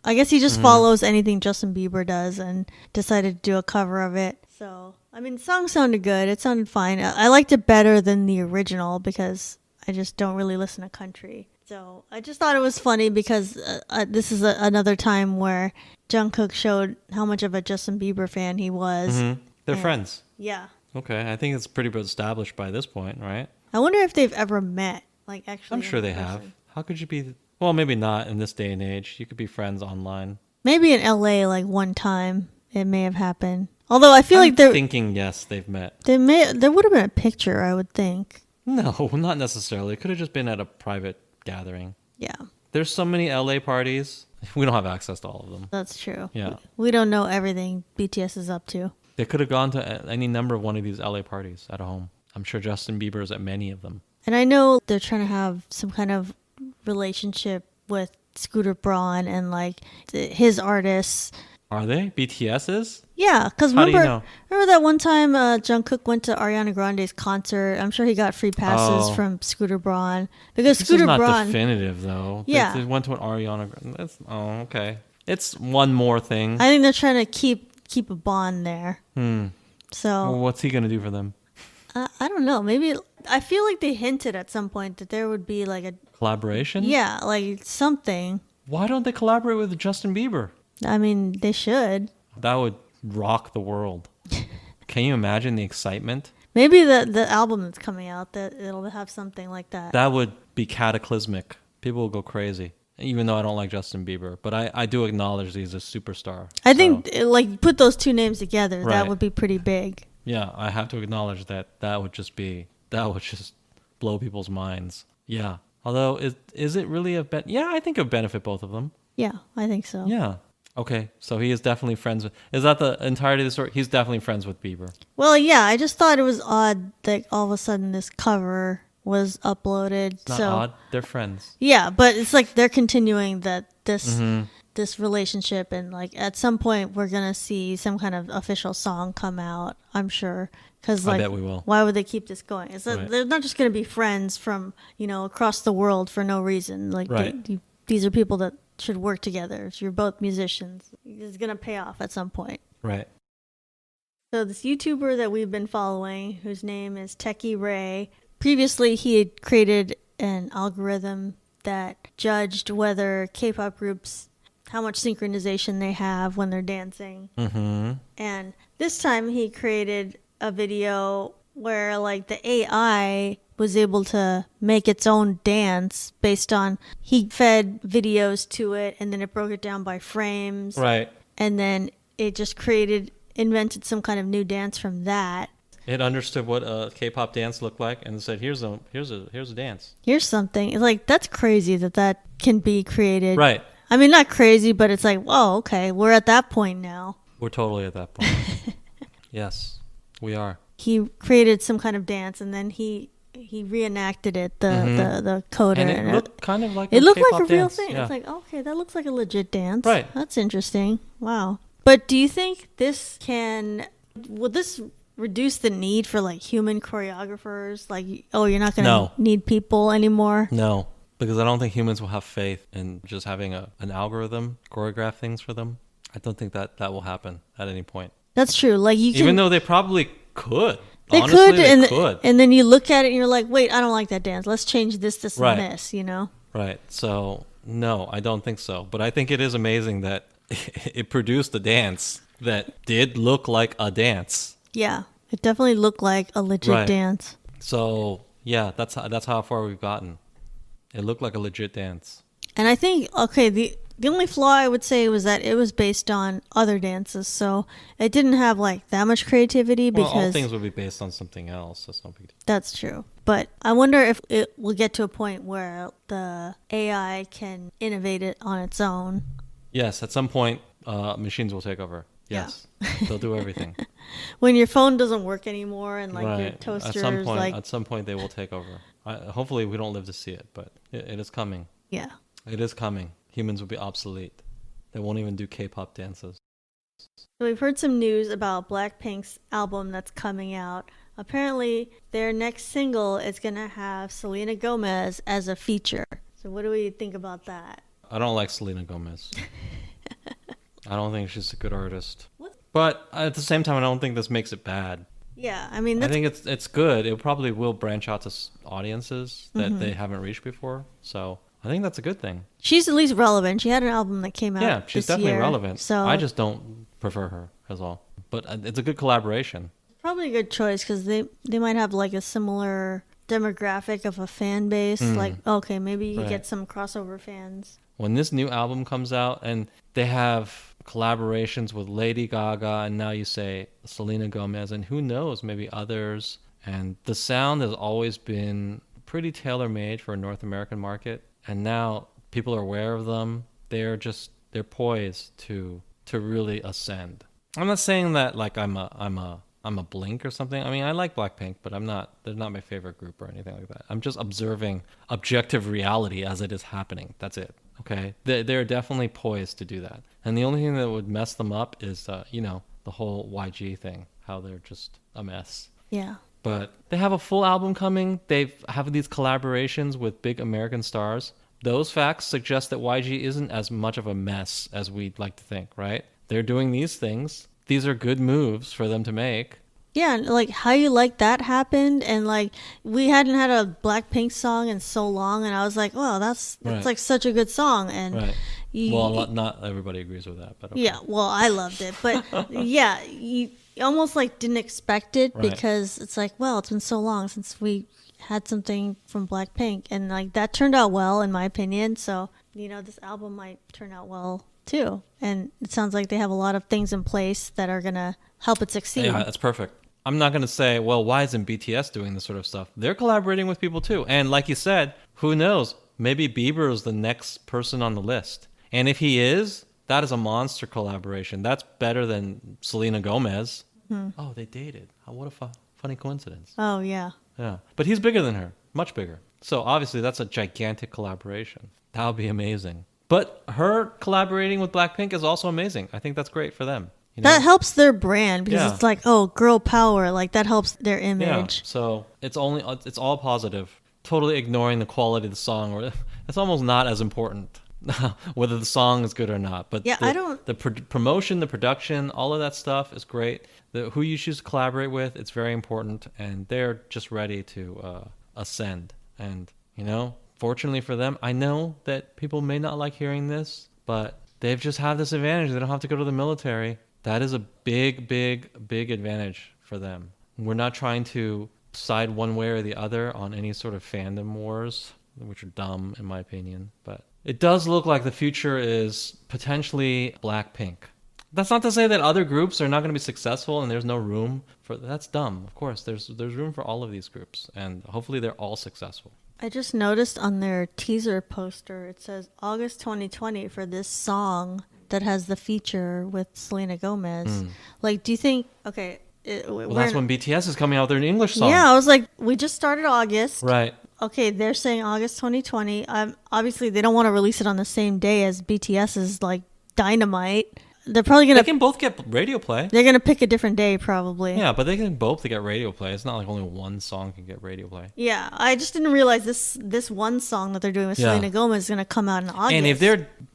I guess he just follows anything Justin Bieber does and decided to do a cover of it. So, I mean, the song sounded good. It sounded fine. I liked it better than the original because I just don't really listen to country. So I just thought it was funny because this is another time where Jungkook showed how much of a Justin Bieber fan he was. Mm-hmm. They're friends. Yeah. Okay, I think it's pretty established by this point, right? I wonder if they've ever met, like actually. I'm sure they have. How could you be? Well, maybe not in this day and age. You could be friends online. Maybe in LA, like one time, it may have happened. Although I feel like they're thinking yes, they've met. There would have been a picture, I would think. No, not necessarily. It could have just been at a private gathering. Yeah. There's so many LA parties. We don't have access to all of them. That's true. Yeah. We don't know everything BTS is up to. They could have gone to any number of one of these LA parties at home. I'm sure Justin Bieber is at many of them. And I know they're trying to have some kind of relationship with Scooter Braun and like his artists. Are they? BTS's? Yeah, because remember that one time Jungkook went to Ariana Grande's concert? I'm sure he got free passes from Scooter Braun. Because Scooter Braun... This is not definitive, though. Yeah. They went to an Ariana Grande... okay. It's one more thing. I think they're trying to keep a bond there. So... Well, what's he going to do for them? I don't know. Maybe... I feel like they hinted at some point that there would be like a... Collaboration? Yeah, like something. Why don't they collaborate with Justin Bieber? I mean, they should. That would rock the world. Can you imagine the excitement? Maybe the album that's coming out, that it'll have something like that. That would be cataclysmic. People will go crazy. Even though I don't like Justin Bieber. But I do acknowledge he's a superstar. I think, like, put those two names together. Right. That would be pretty big. Yeah, I have to acknowledge that would just blow people's minds. Yeah. Although, is it really yeah, I think it would benefit both of them. Yeah, I think so. Yeah. Okay, so he is definitely friends with... Is that the entirety of the story? He's definitely friends with Bieber. Well, yeah, I just thought it was odd that all of a sudden this cover was uploaded. It's not odd. They're friends. Yeah, but it's like they're continuing this relationship, and like at some point we're going to see some kind of official song come out, I'm sure. Because like, I bet we will. Why would they keep this going? It's like, right. They're not just going to be friends from, across the world for no reason. Like right. These are people that should work together. If you're both musicians, it's going to pay off at some point. Right. So this YouTuber that we've been following, whose name is Techie Ray, previously he had created an algorithm that judged whether K-pop groups, how much synchronization they have when they're dancing. Mm-hmm. And this time he created a video where like the AI was able to make its own dance based on, he fed videos to it and then it broke it down by frames. Right. And then it just invented some kind of new dance from that. It understood what a K-pop dance looked like and said, here's a dance. Here's something. It's like, that's crazy that can be created. Right. I mean, not crazy, but it's like, whoa, okay, we're at that point now. We're totally at that point. Yes, we are. He created some kind of dance and then he reenacted it, the coder. And it looked kind of like it looked K-pop like a real dance. thing. Yeah. It's like, okay, that looks like a legit dance. Right. That's interesting. Wow. But do you think will this reduce the need for like human choreographers? Like, you're not going to need people anymore? No, because I don't think humans will have faith in just having an algorithm choreograph things for them. I don't think that will happen at any point. That's true. Like even though they probably could. They Honestly, could, they could. and then you look at it and you're like, wait, I don't like that dance. Let's change this, Right. and this, you know? Right. So, no, I don't think so. But I think it is amazing that it produced a dance that did look like a dance. Yeah, it definitely looked like a legit Right. dance. So, yeah, that's how far we've gotten. It looked like a legit dance. And I think, okay, the only flaw I would say was that it was based on other dances, so it didn't have like that much creativity Well, all because things would be based on something else. That's no big deal. that's true. But I wonder if it will get to a point where the AI can innovate it on its own. Yes, at some point, machines will take over. Yes, they'll do everything. When your phone doesn't work anymore and like your Right. toaster's At some point, they will take over. Hopefully, we don't live to see it, but it is coming. yeah. It is coming. Humans will be obsolete. They won't even do K-pop dances. So we've heard some news about Blackpink's album that's coming out. Apparently, their next single is going to have Selena Gomez as a feature. So what do we think about that? I don't like Selena Gomez. I don't think she's a good artist. What? But at the same time, I don't think this makes it bad. Yeah, I mean, I think it's good. It probably will branch out to audiences that they haven't reached before. So I think that's a good thing. she's at least relevant. She had an album that came out Yeah, she's this definitely year, relevant. So I just don't prefer her as all. But it's a good collaboration. probably a good choice because they might have like a similar demographic of a fan base. Like, okay, maybe you Right. get some crossover fans. When this new album comes out and they have collaborations with Lady Gaga and now you say Selena Gomez and who knows, maybe others. And the sound has always been pretty tailor-made for a North American market. And now people are aware of them. They're poised to really ascend. I'm not saying that like I'm a Blink or something. I mean, I like Blackpink, but they're not my favorite group or anything like that. I'm just observing objective reality as it is happening. That's it. Okay. They're definitely poised to do that. And the only thing that would mess them up is, the whole YG thing, how they're just a mess. Yeah. But they have a full album coming. They have these collaborations with big American stars. Those facts suggest that YG isn't as much of a mess as we'd like to think, right? They're doing these things. These are good moves for them to make. Yeah, and like how you like that happened, and like we hadn't had a Blackpink song in so long, and I was like, "Well, that's Right. like such a good song." And Right. you, Well, not everybody agrees with that, but okay. yeah, well, I loved it, but yeah, you almost like didn't expect it Right. because it's like, well, it's been so long since we had something from Blackpink, and like that turned out well in my opinion. So this album might turn out well too, and it sounds like they have a lot of things in place that are gonna help it succeed. Yeah, that's perfect. I'm not going to say, well, why isn't BTS doing this sort of stuff? They're collaborating with people too. And like you said, who knows? Maybe Bieber is the next person on the list. And if he is, that is a monster collaboration. That's better than Selena Gomez. Oh, they dated. What a funny coincidence. Oh yeah. Yeah. But he's bigger than her, much bigger. So obviously that's a gigantic collaboration. That would be amazing. But her collaborating with Blackpink is also amazing. I think that's great for them. That helps their brand because Yeah. it's like, oh, girl power. Like that helps their Yeah, image. so it's all positive. Totally ignoring the quality of the song, or it's almost not as important whether the song is good or not. But Yeah, I don't- the promotion, the production, all of that stuff is great. Who you choose to collaborate with, it's very important, and they're just ready to ascend. And fortunately for them, I know that people may not like hearing this, but they've just have this advantage. They don't have to go to the military. That is a big, big, big advantage for them. We're not trying to side one way or the other on any sort of fandom wars, which are dumb in my opinion. But it does look like the future is potentially Blackpink. That's not to say that other groups are not going to be successful and there's no room for that's dumb. Of course, there's room for all of these groups, and hopefully they're all successful. I just noticed on their teaser poster, it says August 2020 for this song that has the feature with Selena Gomez. Like, do you think, okay. Well, that's when BTS is coming out with their English song. Yeah, I was like, we just started August. Right. Okay, they're saying August 2020. Obviously, they don't want to release it on the same day as BTS's like Dynamite. They're probably They gonna. can both get radio play. They're gonna pick a different day, probably. Yeah, but they can both get radio play. It's not like only one song can get radio play. Yeah, I just didn't realize this one song that they're doing with Yeah. Selena Gomez is gonna come out in August. And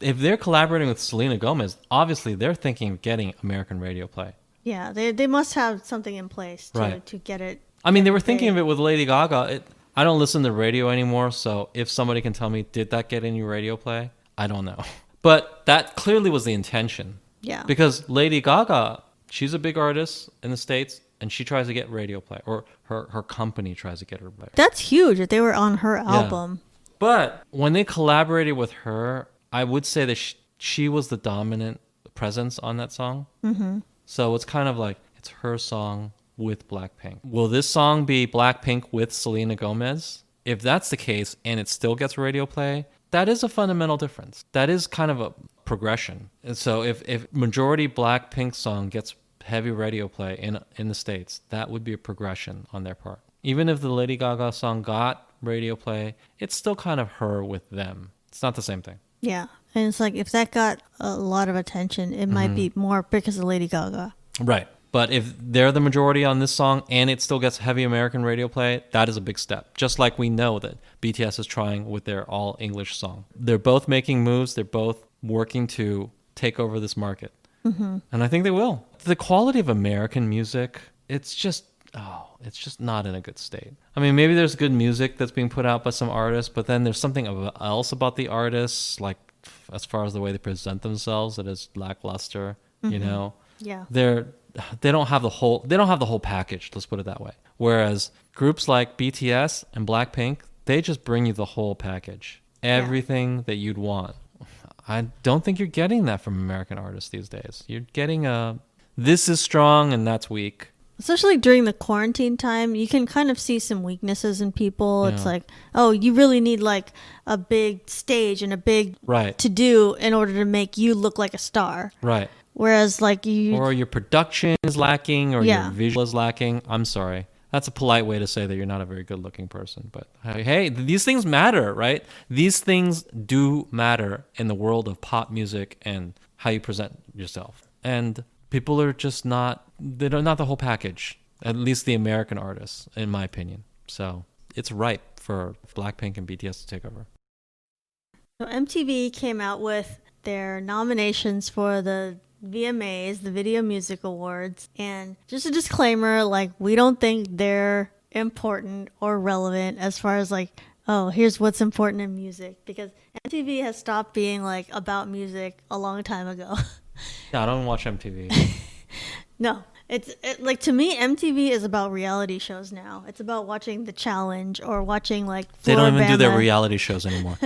if they're collaborating with Selena Gomez, obviously they're thinking of getting American radio play. Yeah, they must have something in place Right. to get it. I mean, they were thinking of it with Lady Gaga. I don't listen to radio anymore, so if somebody can tell me, did that get any radio play? I don't know. But that clearly was the intention. Yeah. Because Lady Gaga, she's a big artist in the States, and she tries to get radio play, or her company tries to get her play. That's huge that they were on her album. But when they collaborated with her, I would say that she was the dominant presence on that song. Mm-hmm. So it's kind of like it's her song with Blackpink. Will this song be Blackpink with Selena Gomez? If that's the case and it still gets radio play, that is a fundamental difference. That is kind of a progression. And so if majority Blackpink song gets heavy radio play in the States, that would be a progression on their part. Even if the Lady Gaga song got radio play, it's still kind of her with them. It's not the same thing. Yeah. And it's like if that got a lot of attention, it might be more because of Lady Gaga. Right. But if they're the majority on this song and it still gets heavy American radio play, that is a big step. Just like we know that BTS is trying with their all English song. They're both making moves. They're both working to take over this market. Mm-hmm. And I think they will. The quality of American music, it's just not in a good state. I mean, maybe there's good music that's being put out by some artists, but then there's something else about the artists, like as far as the way they present themselves, that is lackluster, you know? Yeah. They don't have the whole package, let's put it that way. Whereas groups like BTS and Blackpink, they just bring you the whole package. Everything that you'd want. I don't think you're getting that from American artists these days. You're getting this is strong and that's weak. Especially during the quarantine time, you can kind of see some weaknesses in people. Yeah. It's like, oh, you really need like a big stage and a big to do in order to make you look like a star. Right. Whereas like or your production is lacking or your visual is lacking. I'm sorry. That's a polite way to say that you're not a very good looking person. But hey, these things matter, right? These things do matter in the world of pop music and how you present yourself. And people are just not the whole package, at least the American artists, in my opinion. So it's ripe for Blackpink and BTS to take over. So MTV came out with their nominations for the VMAs, the Video Music Awards. And just a disclaimer, like, we don't think they're important or relevant as far as like, oh, here's what's important in music. Because MTV has stopped being like about music a long time ago. Yeah, I don't watch MTV. No, like to me, MTV is about reality shows now. It's about watching The Challenge or watching like They don't even do their reality shows anymore.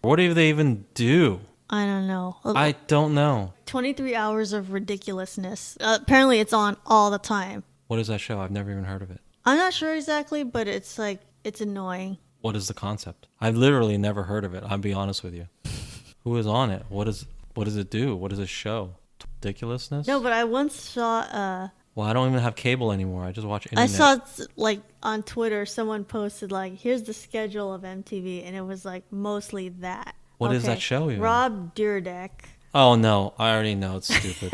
What do they even do? I don't know. I don't know. 23 hours of ridiculousness. Apparently it's on all the time. What is that show? I've never even heard of it. I'm not sure exactly, but it's like, it's annoying. What is the concept? I've literally never heard of it. I'll be honest with you. Who is on it? What does it do? What does it show? Ridiculousness? No, but I once saw well, I don't even have cable anymore. I just watch internet. I saw like on Twitter someone posted like, here's the schedule of MTV, and it was like mostly that. What is that show even? Rob Dyrdek. Oh no, I already know it's stupid.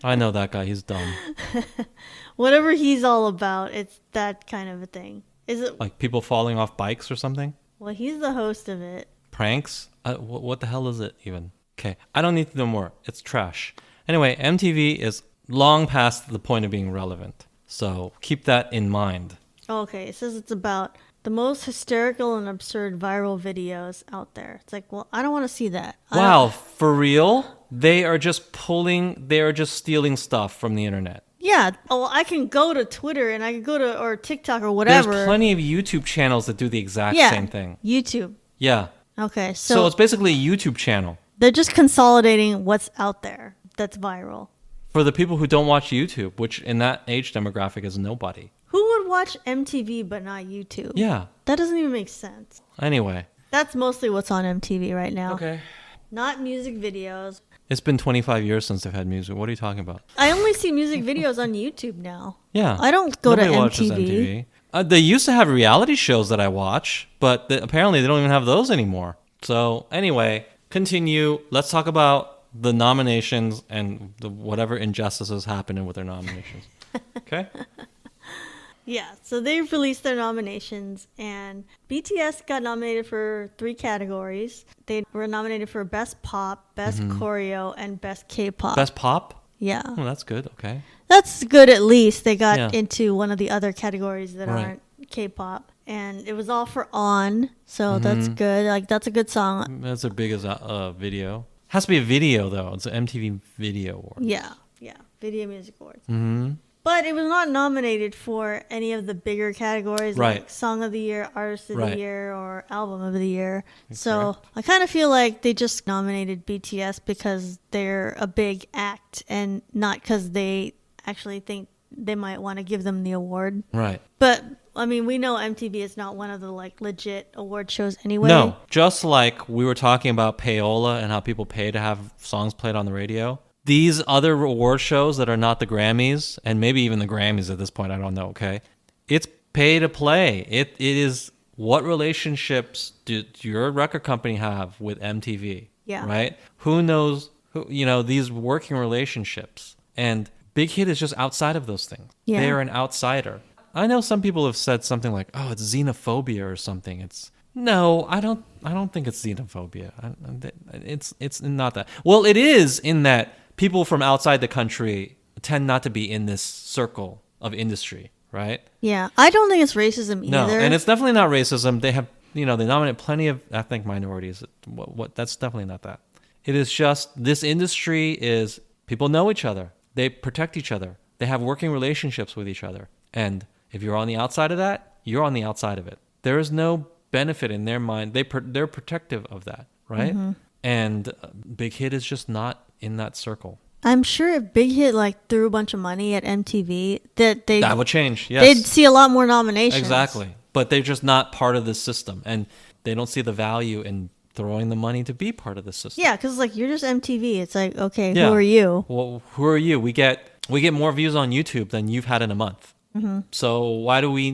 I know that guy, he's dumb. Whatever he's all about, it's that kind of a thing. Is it like people falling off bikes or something? Well, he's the host of it. Pranks? What the hell is it even? Okay, I don't need to know more. It's trash. Anyway, MTV is long past the point of being relevant. So keep that in mind. Okay, it says it's about the most hysterical and absurd viral videos out there. It's like, well, I don't want to see that. Wow, for real? They are just stealing stuff from the internet. Yeah. Oh, well, I can go to Twitter and I can go to or TikTok or whatever. There's plenty of YouTube channels that do the exact same thing. YouTube. Yeah. Okay, so it's basically a YouTube channel. They're just consolidating what's out there that's viral. For the people who don't watch YouTube, which in that age demographic is nobody. Who would watch MTV but not YouTube? Yeah. That doesn't even make sense. Anyway. That's mostly what's on MTV right now. Okay. Not music videos. It's been 25 years since they've had music. What are you talking about? I only see music videos on YouTube now. Yeah. I don't go to MTV. Watches MTV. They used to have reality shows that I watch, but apparently they don't even have those anymore. So anyway, continue. Let's talk about the nominations and whatever injustices happening with their nominations. Okay? Yeah, so they've released their nominations, and BTS got nominated for 3 categories. They were nominated for Best Pop, Best Choreo, and Best K-Pop. Best Pop? Yeah. Well, that's good. Okay. That's good at least. They got Yeah. into one of the other categories that Right. aren't K-pop. And it was all for On, so that's good. Like, that's a good song. That's their biggest video. Has to be a video though. It's an MTV Video Award. Yeah. Video Music Awards. Mm-hmm. But it was not nominated for any of the bigger categories Right. like Song of the Year, Artist of Right. the Year, or Album of the Year. That's So correct. I kind of feel like they just nominated BTS because they're a big act and not because they actually think they might want to give them the award. Right. But I mean, we know MTV is not one of the like legit award shows anyway. No, just like we were talking about payola and how people pay to have songs played on the radio. These other award shows that are not the Grammys, and maybe even the Grammys at this point, I don't know, okay? It's pay to play. It is what relationships do your record company have with MTV? Yeah. Right? Who knows, these working relationships. And Big Hit is just outside of those things. Yeah. They are an outsider. I know some people have said something like, "Oh, it's xenophobia or something." No, I don't think it's xenophobia. It's not that. Well, it is in that people from outside the country tend not to be in this circle of industry, right? Yeah, I don't think it's racism either. No, and it's definitely not racism. They have, they nominate plenty of ethnic minorities. What that's definitely not that. It is just this industry is people know each other. They protect each other. They have working relationships with each other. And if you're on the outside of that, you're on the outside of it. There is no benefit in their mind. They're protective of that, right? Mm-hmm. And Big Hit is just not in that circle. I'm sure if Big Hit like threw a bunch of money at MTV, That would change. Yes, they'd see a lot more nominations. exactly. But they're just not part of this system, and they don't see the value in throwing the money to be part of the system. Yeah, because like you're just MTV. It's like, okay, Yeah. who are you? Well, who are you? We get more views on YouTube than you've had in a month. Mm-hmm. So why do we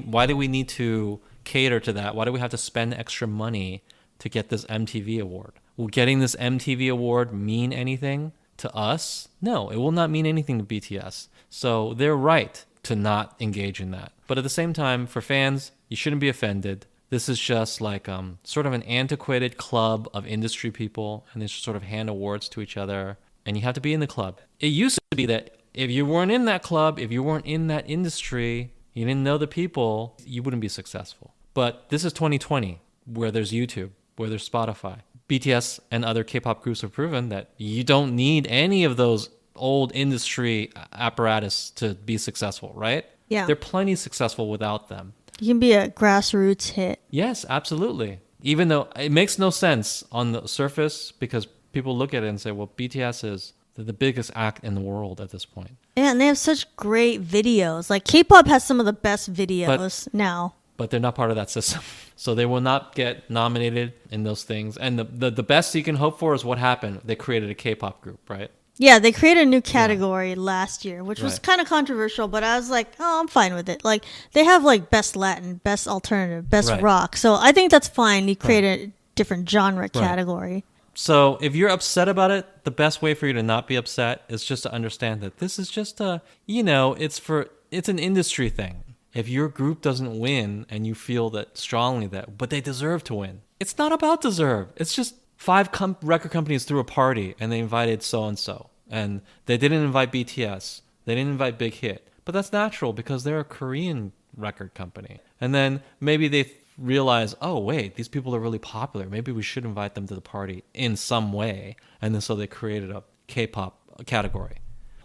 need to cater to that? Why do we have to spend extra money to get this MTV award? Will getting this MTV award mean anything to us? No, it will not mean anything to BTS. So they're right to not engage in that. But at the same time, for fans, you shouldn't be offended. This is just like sort of an antiquated club of industry people, and they just sort of hand awards to each other, and you have to be in the club. It used to be that if you weren't in that club, if you weren't in that industry, you didn't know the people, you wouldn't be successful. But this is 2020, where there's YouTube, where there's Spotify. BTS and other K-pop groups have proven that you don't need any of those old industry apparatus to be successful, right? Yeah. They're plenty successful without them. You can be a grassroots hit. Yes, absolutely. Even though it makes no sense on the surface because people look at it and say, well, BTS is the biggest act in the world at this point. Yeah, and they have such great videos. Like K-pop has some of the best videos now. But they're not part of that system. So they will not get nominated in those things. And the best you can hope for is what happened. They created a K-pop group, right? Yeah, they created a new category last year, which was Right. kind of controversial, but I was like, oh, I'm fine with it. Like, they have like best Latin, best alternative, best Right. rock. So I think that's fine. You create a different genre category. So if you're upset about it, the best way for you to not be upset is just to understand that this is just it's an industry thing. If your group doesn't win and you feel that strongly that, but they deserve to win. It's not about deserve. It's just five record companies threw a party and they invited so-and-so. And they didn't invite BTS. They didn't invite Big Hit. But that's natural because they're a Korean record company. And then maybe they realize, oh, wait, these people are really popular. Maybe we should invite them to the party in some way. And then so they created a K-pop category.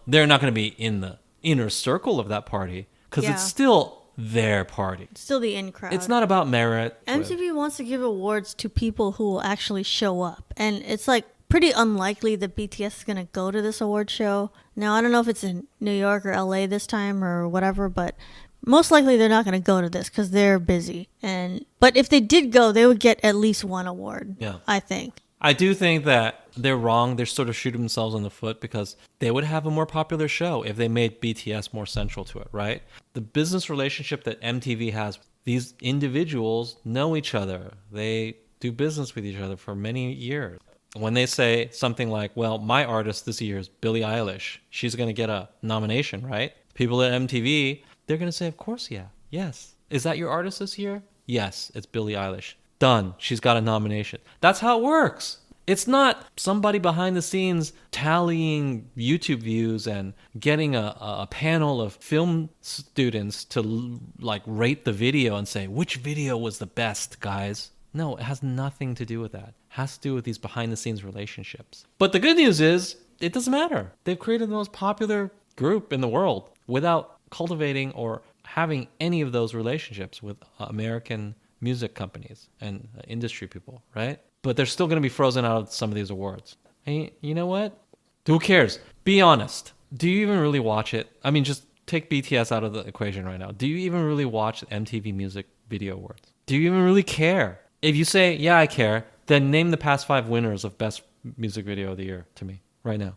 They're not going to be in the inner circle of that party because Yeah. it's still their party. Still the in crowd. It's not about merit. MTV wants to give awards to people who will actually show up. And it's like pretty unlikely that BTS is going to go to this award show. Now, I don't know if it's in New York or LA this time or whatever, but most likely they're not going to go to this because they're busy. But if they did go, they would get at least one award, Yeah. I think. I do think that they're wrong. They're sort of shooting themselves in the foot because they would have a more popular show if they made BTS more central to it, right? The business relationship that MTV has, these individuals know each other. They do business with each other for many years. When they say something like, well, my artist this year is Billie Eilish, she's going to get a nomination, right? People at MTV, they're going to say, of course, yeah, yes. Is that your artist this year? Yes, it's Billie Eilish. Done. She's got a nomination. That's how it works. It's not somebody behind the scenes tallying YouTube views and getting a panel of film students to like rate the video and say, which video was the best, guys? No, it has nothing to do with that. It has to do with these behind the scenes relationships. But the good news is, it doesn't matter. They've created the most popular group in the world without cultivating or having any of those relationships with American music companies and industry people, right? But they're still going to be frozen out of some of these awards. And you know what? Who cares? Be honest. Do you even really watch it? I mean, just take BTS out of the equation right now. Do you even really watch the MTV Music Video Awards? Do you even really care? If you say, yeah, I care, then name the past 5 winners of Best Music Video of the Year to me right now.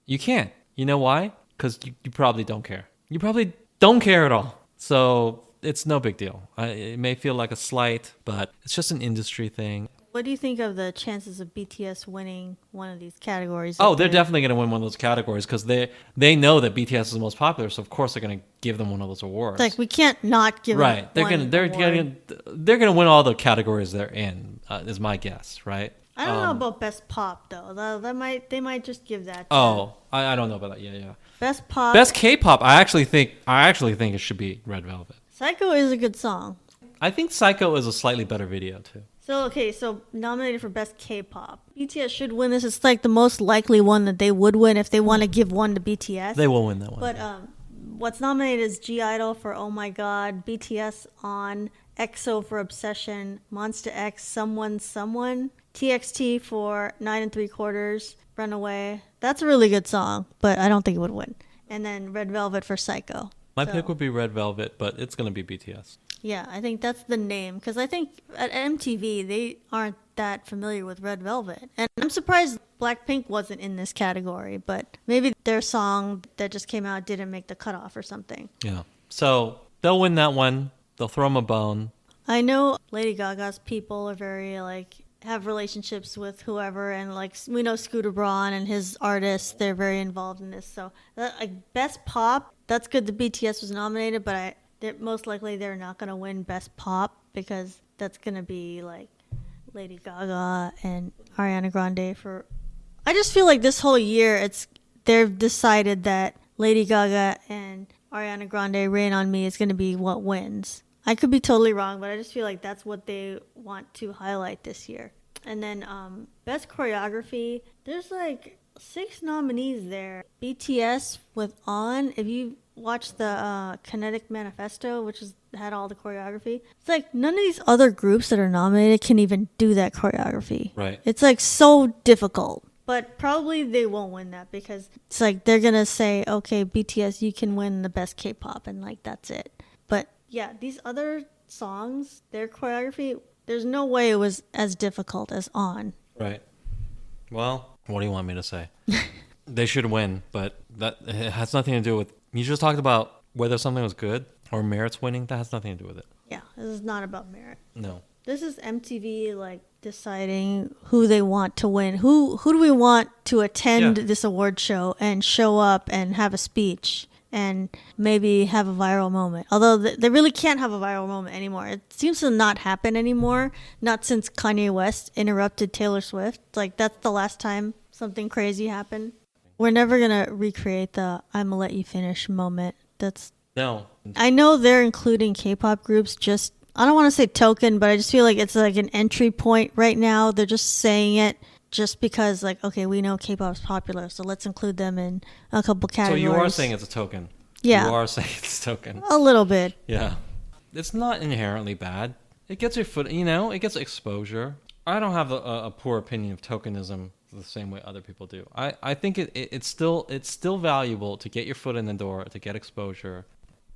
You can't. You know why? Because you probably don't care. You probably don't care at all. So it's no big deal. It may feel like a slight, but it's just an industry thing. What do you think of the chances of BTS winning one of these categories? Oh, they're definitely going to win one of those categories because they know that BTS is the most popular, so of course they're going to give them one of those awards. Like we can't not give right. them They're going to win all the categories they're in. Is my guess, right? I don't know about Best Pop though. They might just give that. I don't know about that. Yeah. Best Pop. Best K-pop. I actually think it should be Red Velvet. Psycho is a good song. I think Psycho is a slightly better video too. So nominated for Best K-pop. BTS should win this. It's like the most likely one that they would win if they want to give one to BTS. They will win that one. But what's nominated is G-Idol for Oh My God, BTS On, EXO for Obsession, Monsta X, Someone, TXT for 9 3/4, Runaway. That's a really good song, but I don't think it would win. And then Red Velvet for Psycho. My pick would be Red Velvet, but it's going to be BTS. Yeah, I think that's the name. Because I think at MTV, they aren't that familiar with Red Velvet. And I'm surprised Blackpink wasn't in this category. But maybe their song that just came out didn't make the cutoff or something. Yeah. So they'll win that one. They'll throw them a bone. I know Lady Gaga's people are very, have relationships with whoever. And, we know Scooter Braun and his artists. They're very involved in this. So, Best Pop, that's good that BTS was nominated. But most likely they're not going to win Best Pop because that's going to be Lady Gaga and Ariana Grande for... I just feel like this whole year they've decided that Lady Gaga and Ariana Grande Rain on Me is going to be what wins. I could be totally wrong, but I just feel like that's what they want to highlight this year. And then Best Choreography, there's 6 nominees there. BTS with On, if you watch the Kinetic Manifesto, which had all the choreography, it's none of these other groups that are nominated can even do that choreography. Right. It's so difficult. But probably they won't win that because it's they're going to say, okay, BTS, you can win the Best K-pop, and that's it. But yeah, these other songs, their choreography, there's no way it was as difficult as On. Right. Well, what do you want me to say? They should win, but that it has nothing to do with... You just talked about whether something was good or merits winning. That has nothing to do with it. Yeah, this is not about merit. No. This is MTV deciding who they want to win. Who do we want to attend this award show and show up and have a speech and maybe have a viral moment? Although they really can't have a viral moment anymore. It seems to not happen anymore. Not since Kanye West interrupted Taylor Swift. That's the last time something crazy happened. We're never going to recreate the "I'm gonna let you finish" moment. No. I know they're including K-pop groups just, I don't want to say token, but I just feel like it's an entry point right now. They're just saying it just because okay, we know K-pop's popular, so let's include them in a couple categories. So you are saying it's a token. Yeah. You are saying it's a token. A little bit. Yeah. It's not inherently bad. It gets your foot, it gets exposure. I don't have a poor opinion of tokenism the same way other people do. I think it's still valuable to get your foot in the door, to get exposure.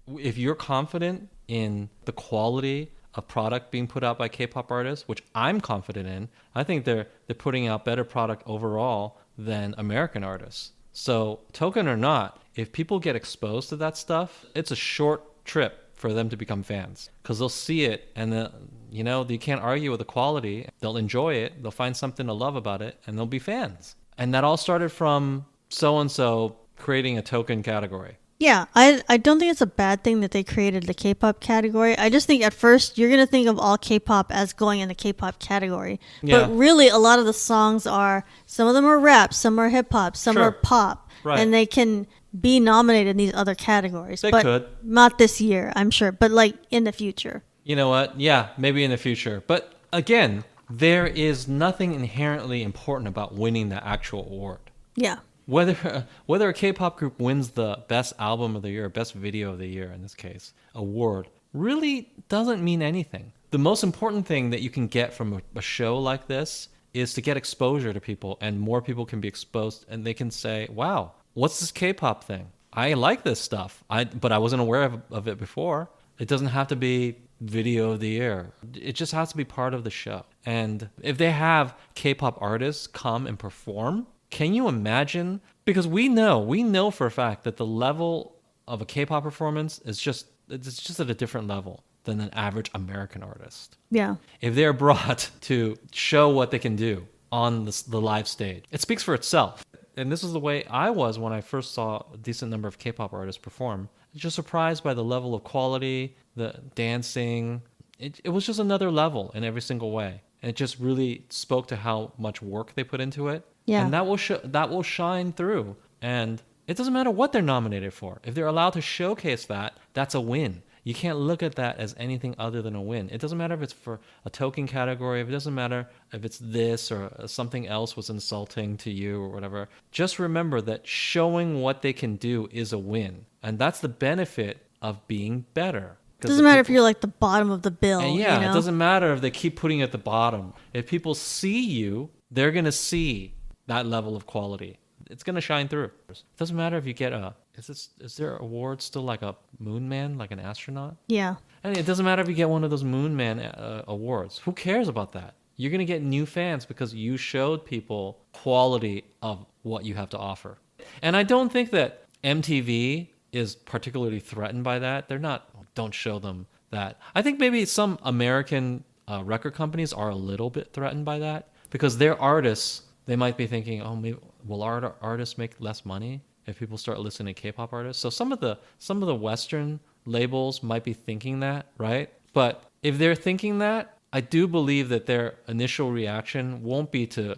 If you're confident in the quality of product being put out by K-pop artists, which I'm confident in, I think they're putting out better product overall than American artists. So token or not, if people get exposed to that stuff, it's a short trip for them to become fans because they'll see it and you can't argue with the quality. They'll enjoy it. They'll find something to love about it and they'll be fans. And that all started from so-and-so creating a token category. Yeah, I don't think it's a bad thing that they created the K-pop category. I just think at first you're going to think of all K-pop as going in the K-pop category. Yeah. But really a lot of the songs are, some of them are rap, some are hip-hop, some Sure. are pop. Right. And they can be nominated in these other categories. They but could. not this year, I'm sure. But like in the future. You know what? Yeah, maybe in the future. But again, there is nothing inherently important about winning the actual award. Yeah. Whether a K-pop group wins the best album of the year, best video of the year in this case, award, really doesn't mean anything. The most important thing that you can get from a show like this is to get exposure to people, and more people can be exposed and they can say, wow, what's this K-pop thing? I like this stuff, but I wasn't aware of it before. It doesn't have to be video of the year. It just has to be part of the show. And if they have K-pop artists come and perform, can you imagine? Because we know for a fact that the level of a K-pop performance it's just at a different level than an average American artist. Yeah. If they're brought to show what they can do on the live stage, it speaks for itself. And this is the way I was when I first saw a decent number of K-pop artists perform. Just surprised by the level of quality, the dancing. It was just another level in every single way. And it just really spoke to how much work they put into it. Yeah. And that will shine through. And it doesn't matter what they're nominated for. If they're allowed to showcase that, that's a win. You can't look at that as anything other than a win. It doesn't matter if it's for a token category. If it doesn't matter if it's this or something else was insulting to you or whatever. Just remember that showing what they can do is a win. And that's the benefit of being better. It doesn't matter if you're like the bottom of the bill. And yeah, you know? It doesn't matter if they keep putting it at the bottom. If people see you, they're going to see that level of quality. It's going to shine through. It doesn't matter if you get is there award still like a moon man, like an astronaut? Yeah. And it doesn't matter if you get one of those moon man awards. Who cares about that? You're going to get new fans because you showed people quality of what you have to offer. And I don't think that MTV is particularly threatened by that. They're not, don't show them that. I think maybe some American record companies are a little bit threatened by that because their artists, they might be thinking, oh, maybe will our artists make less money if people start listening to K-pop artists? So some of the Western labels might be thinking that, right? But if they're thinking that, I do believe that their initial reaction won't be to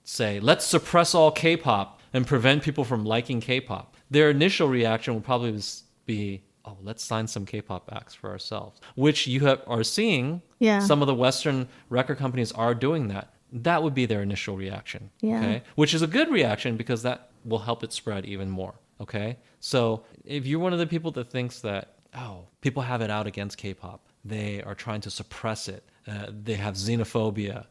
say, let's suppress all K-pop and prevent people from liking K-pop. Their initial reaction will probably be, oh, let's sign some K-pop acts for ourselves, which you are seeing. Yeah. Some of the Western record companies are doing that. That would be their initial reaction. Yeah. Okay. Which is a good reaction because that will help it spread even more. Okay. So if you're one of the people that thinks that, oh, people have it out against K-pop, they are trying to suppress it, they have xenophobia,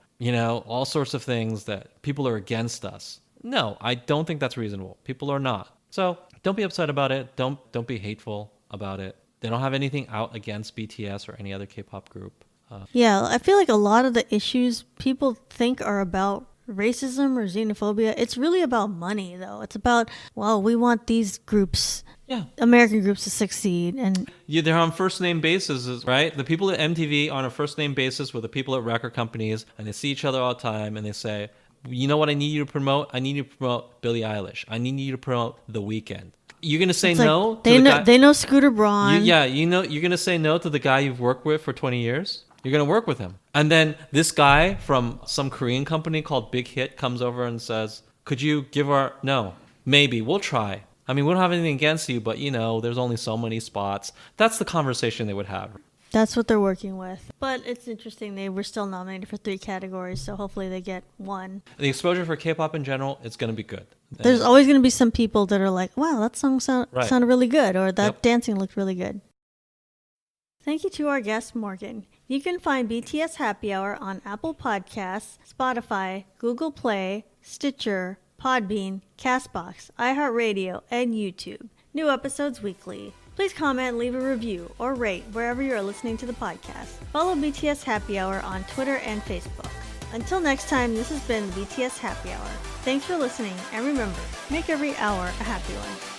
all sorts of things that people are against us. No, I don't think that's reasonable. People are not. So don't be upset about it. Don't be hateful about it. They don't have anything out against BTS or any other K-pop group. Yeah, I feel like a lot of the issues people think are about racism or xenophobia. It's really about money, though. It's about, well, we want these groups, American groups, to succeed. And they're on first name basis, right? The people at MTV are on a first name basis with the people at record companies, and they see each other all the time, and they say, you know what I need you to promote? I need you to promote Billie Eilish. I need you to promote The Weeknd. You're going to say no to the guy? They know Scooter Braun. You're going to say no to the guy you've worked with for 20 years? You're going to work with him. And then this guy from some Korean company called Big Hit comes over and says, could you give no, maybe, we'll try. I mean, we don't have anything against you, but there's only so many spots. That's the conversation they would have. That's what they're working with. But it's interesting. They were still nominated for 3 categories, so hopefully they get 1. The exposure for K-pop in general, it's going to be good. There's always going to be some people that are like, wow, that song sounded really good, or that dancing looked really good. Thank you to our guest, Morgan. You can find BTS Happy Hour on Apple Podcasts, Spotify, Google Play, Stitcher, Podbean, CastBox, iHeartRadio, and YouTube. New episodes weekly. Please comment, leave a review, or rate wherever you are listening to the podcast. Follow BTS Happy Hour on Twitter and Facebook. Until next time, this has been BTS Happy Hour. Thanks for listening, and remember, make every hour a happy one.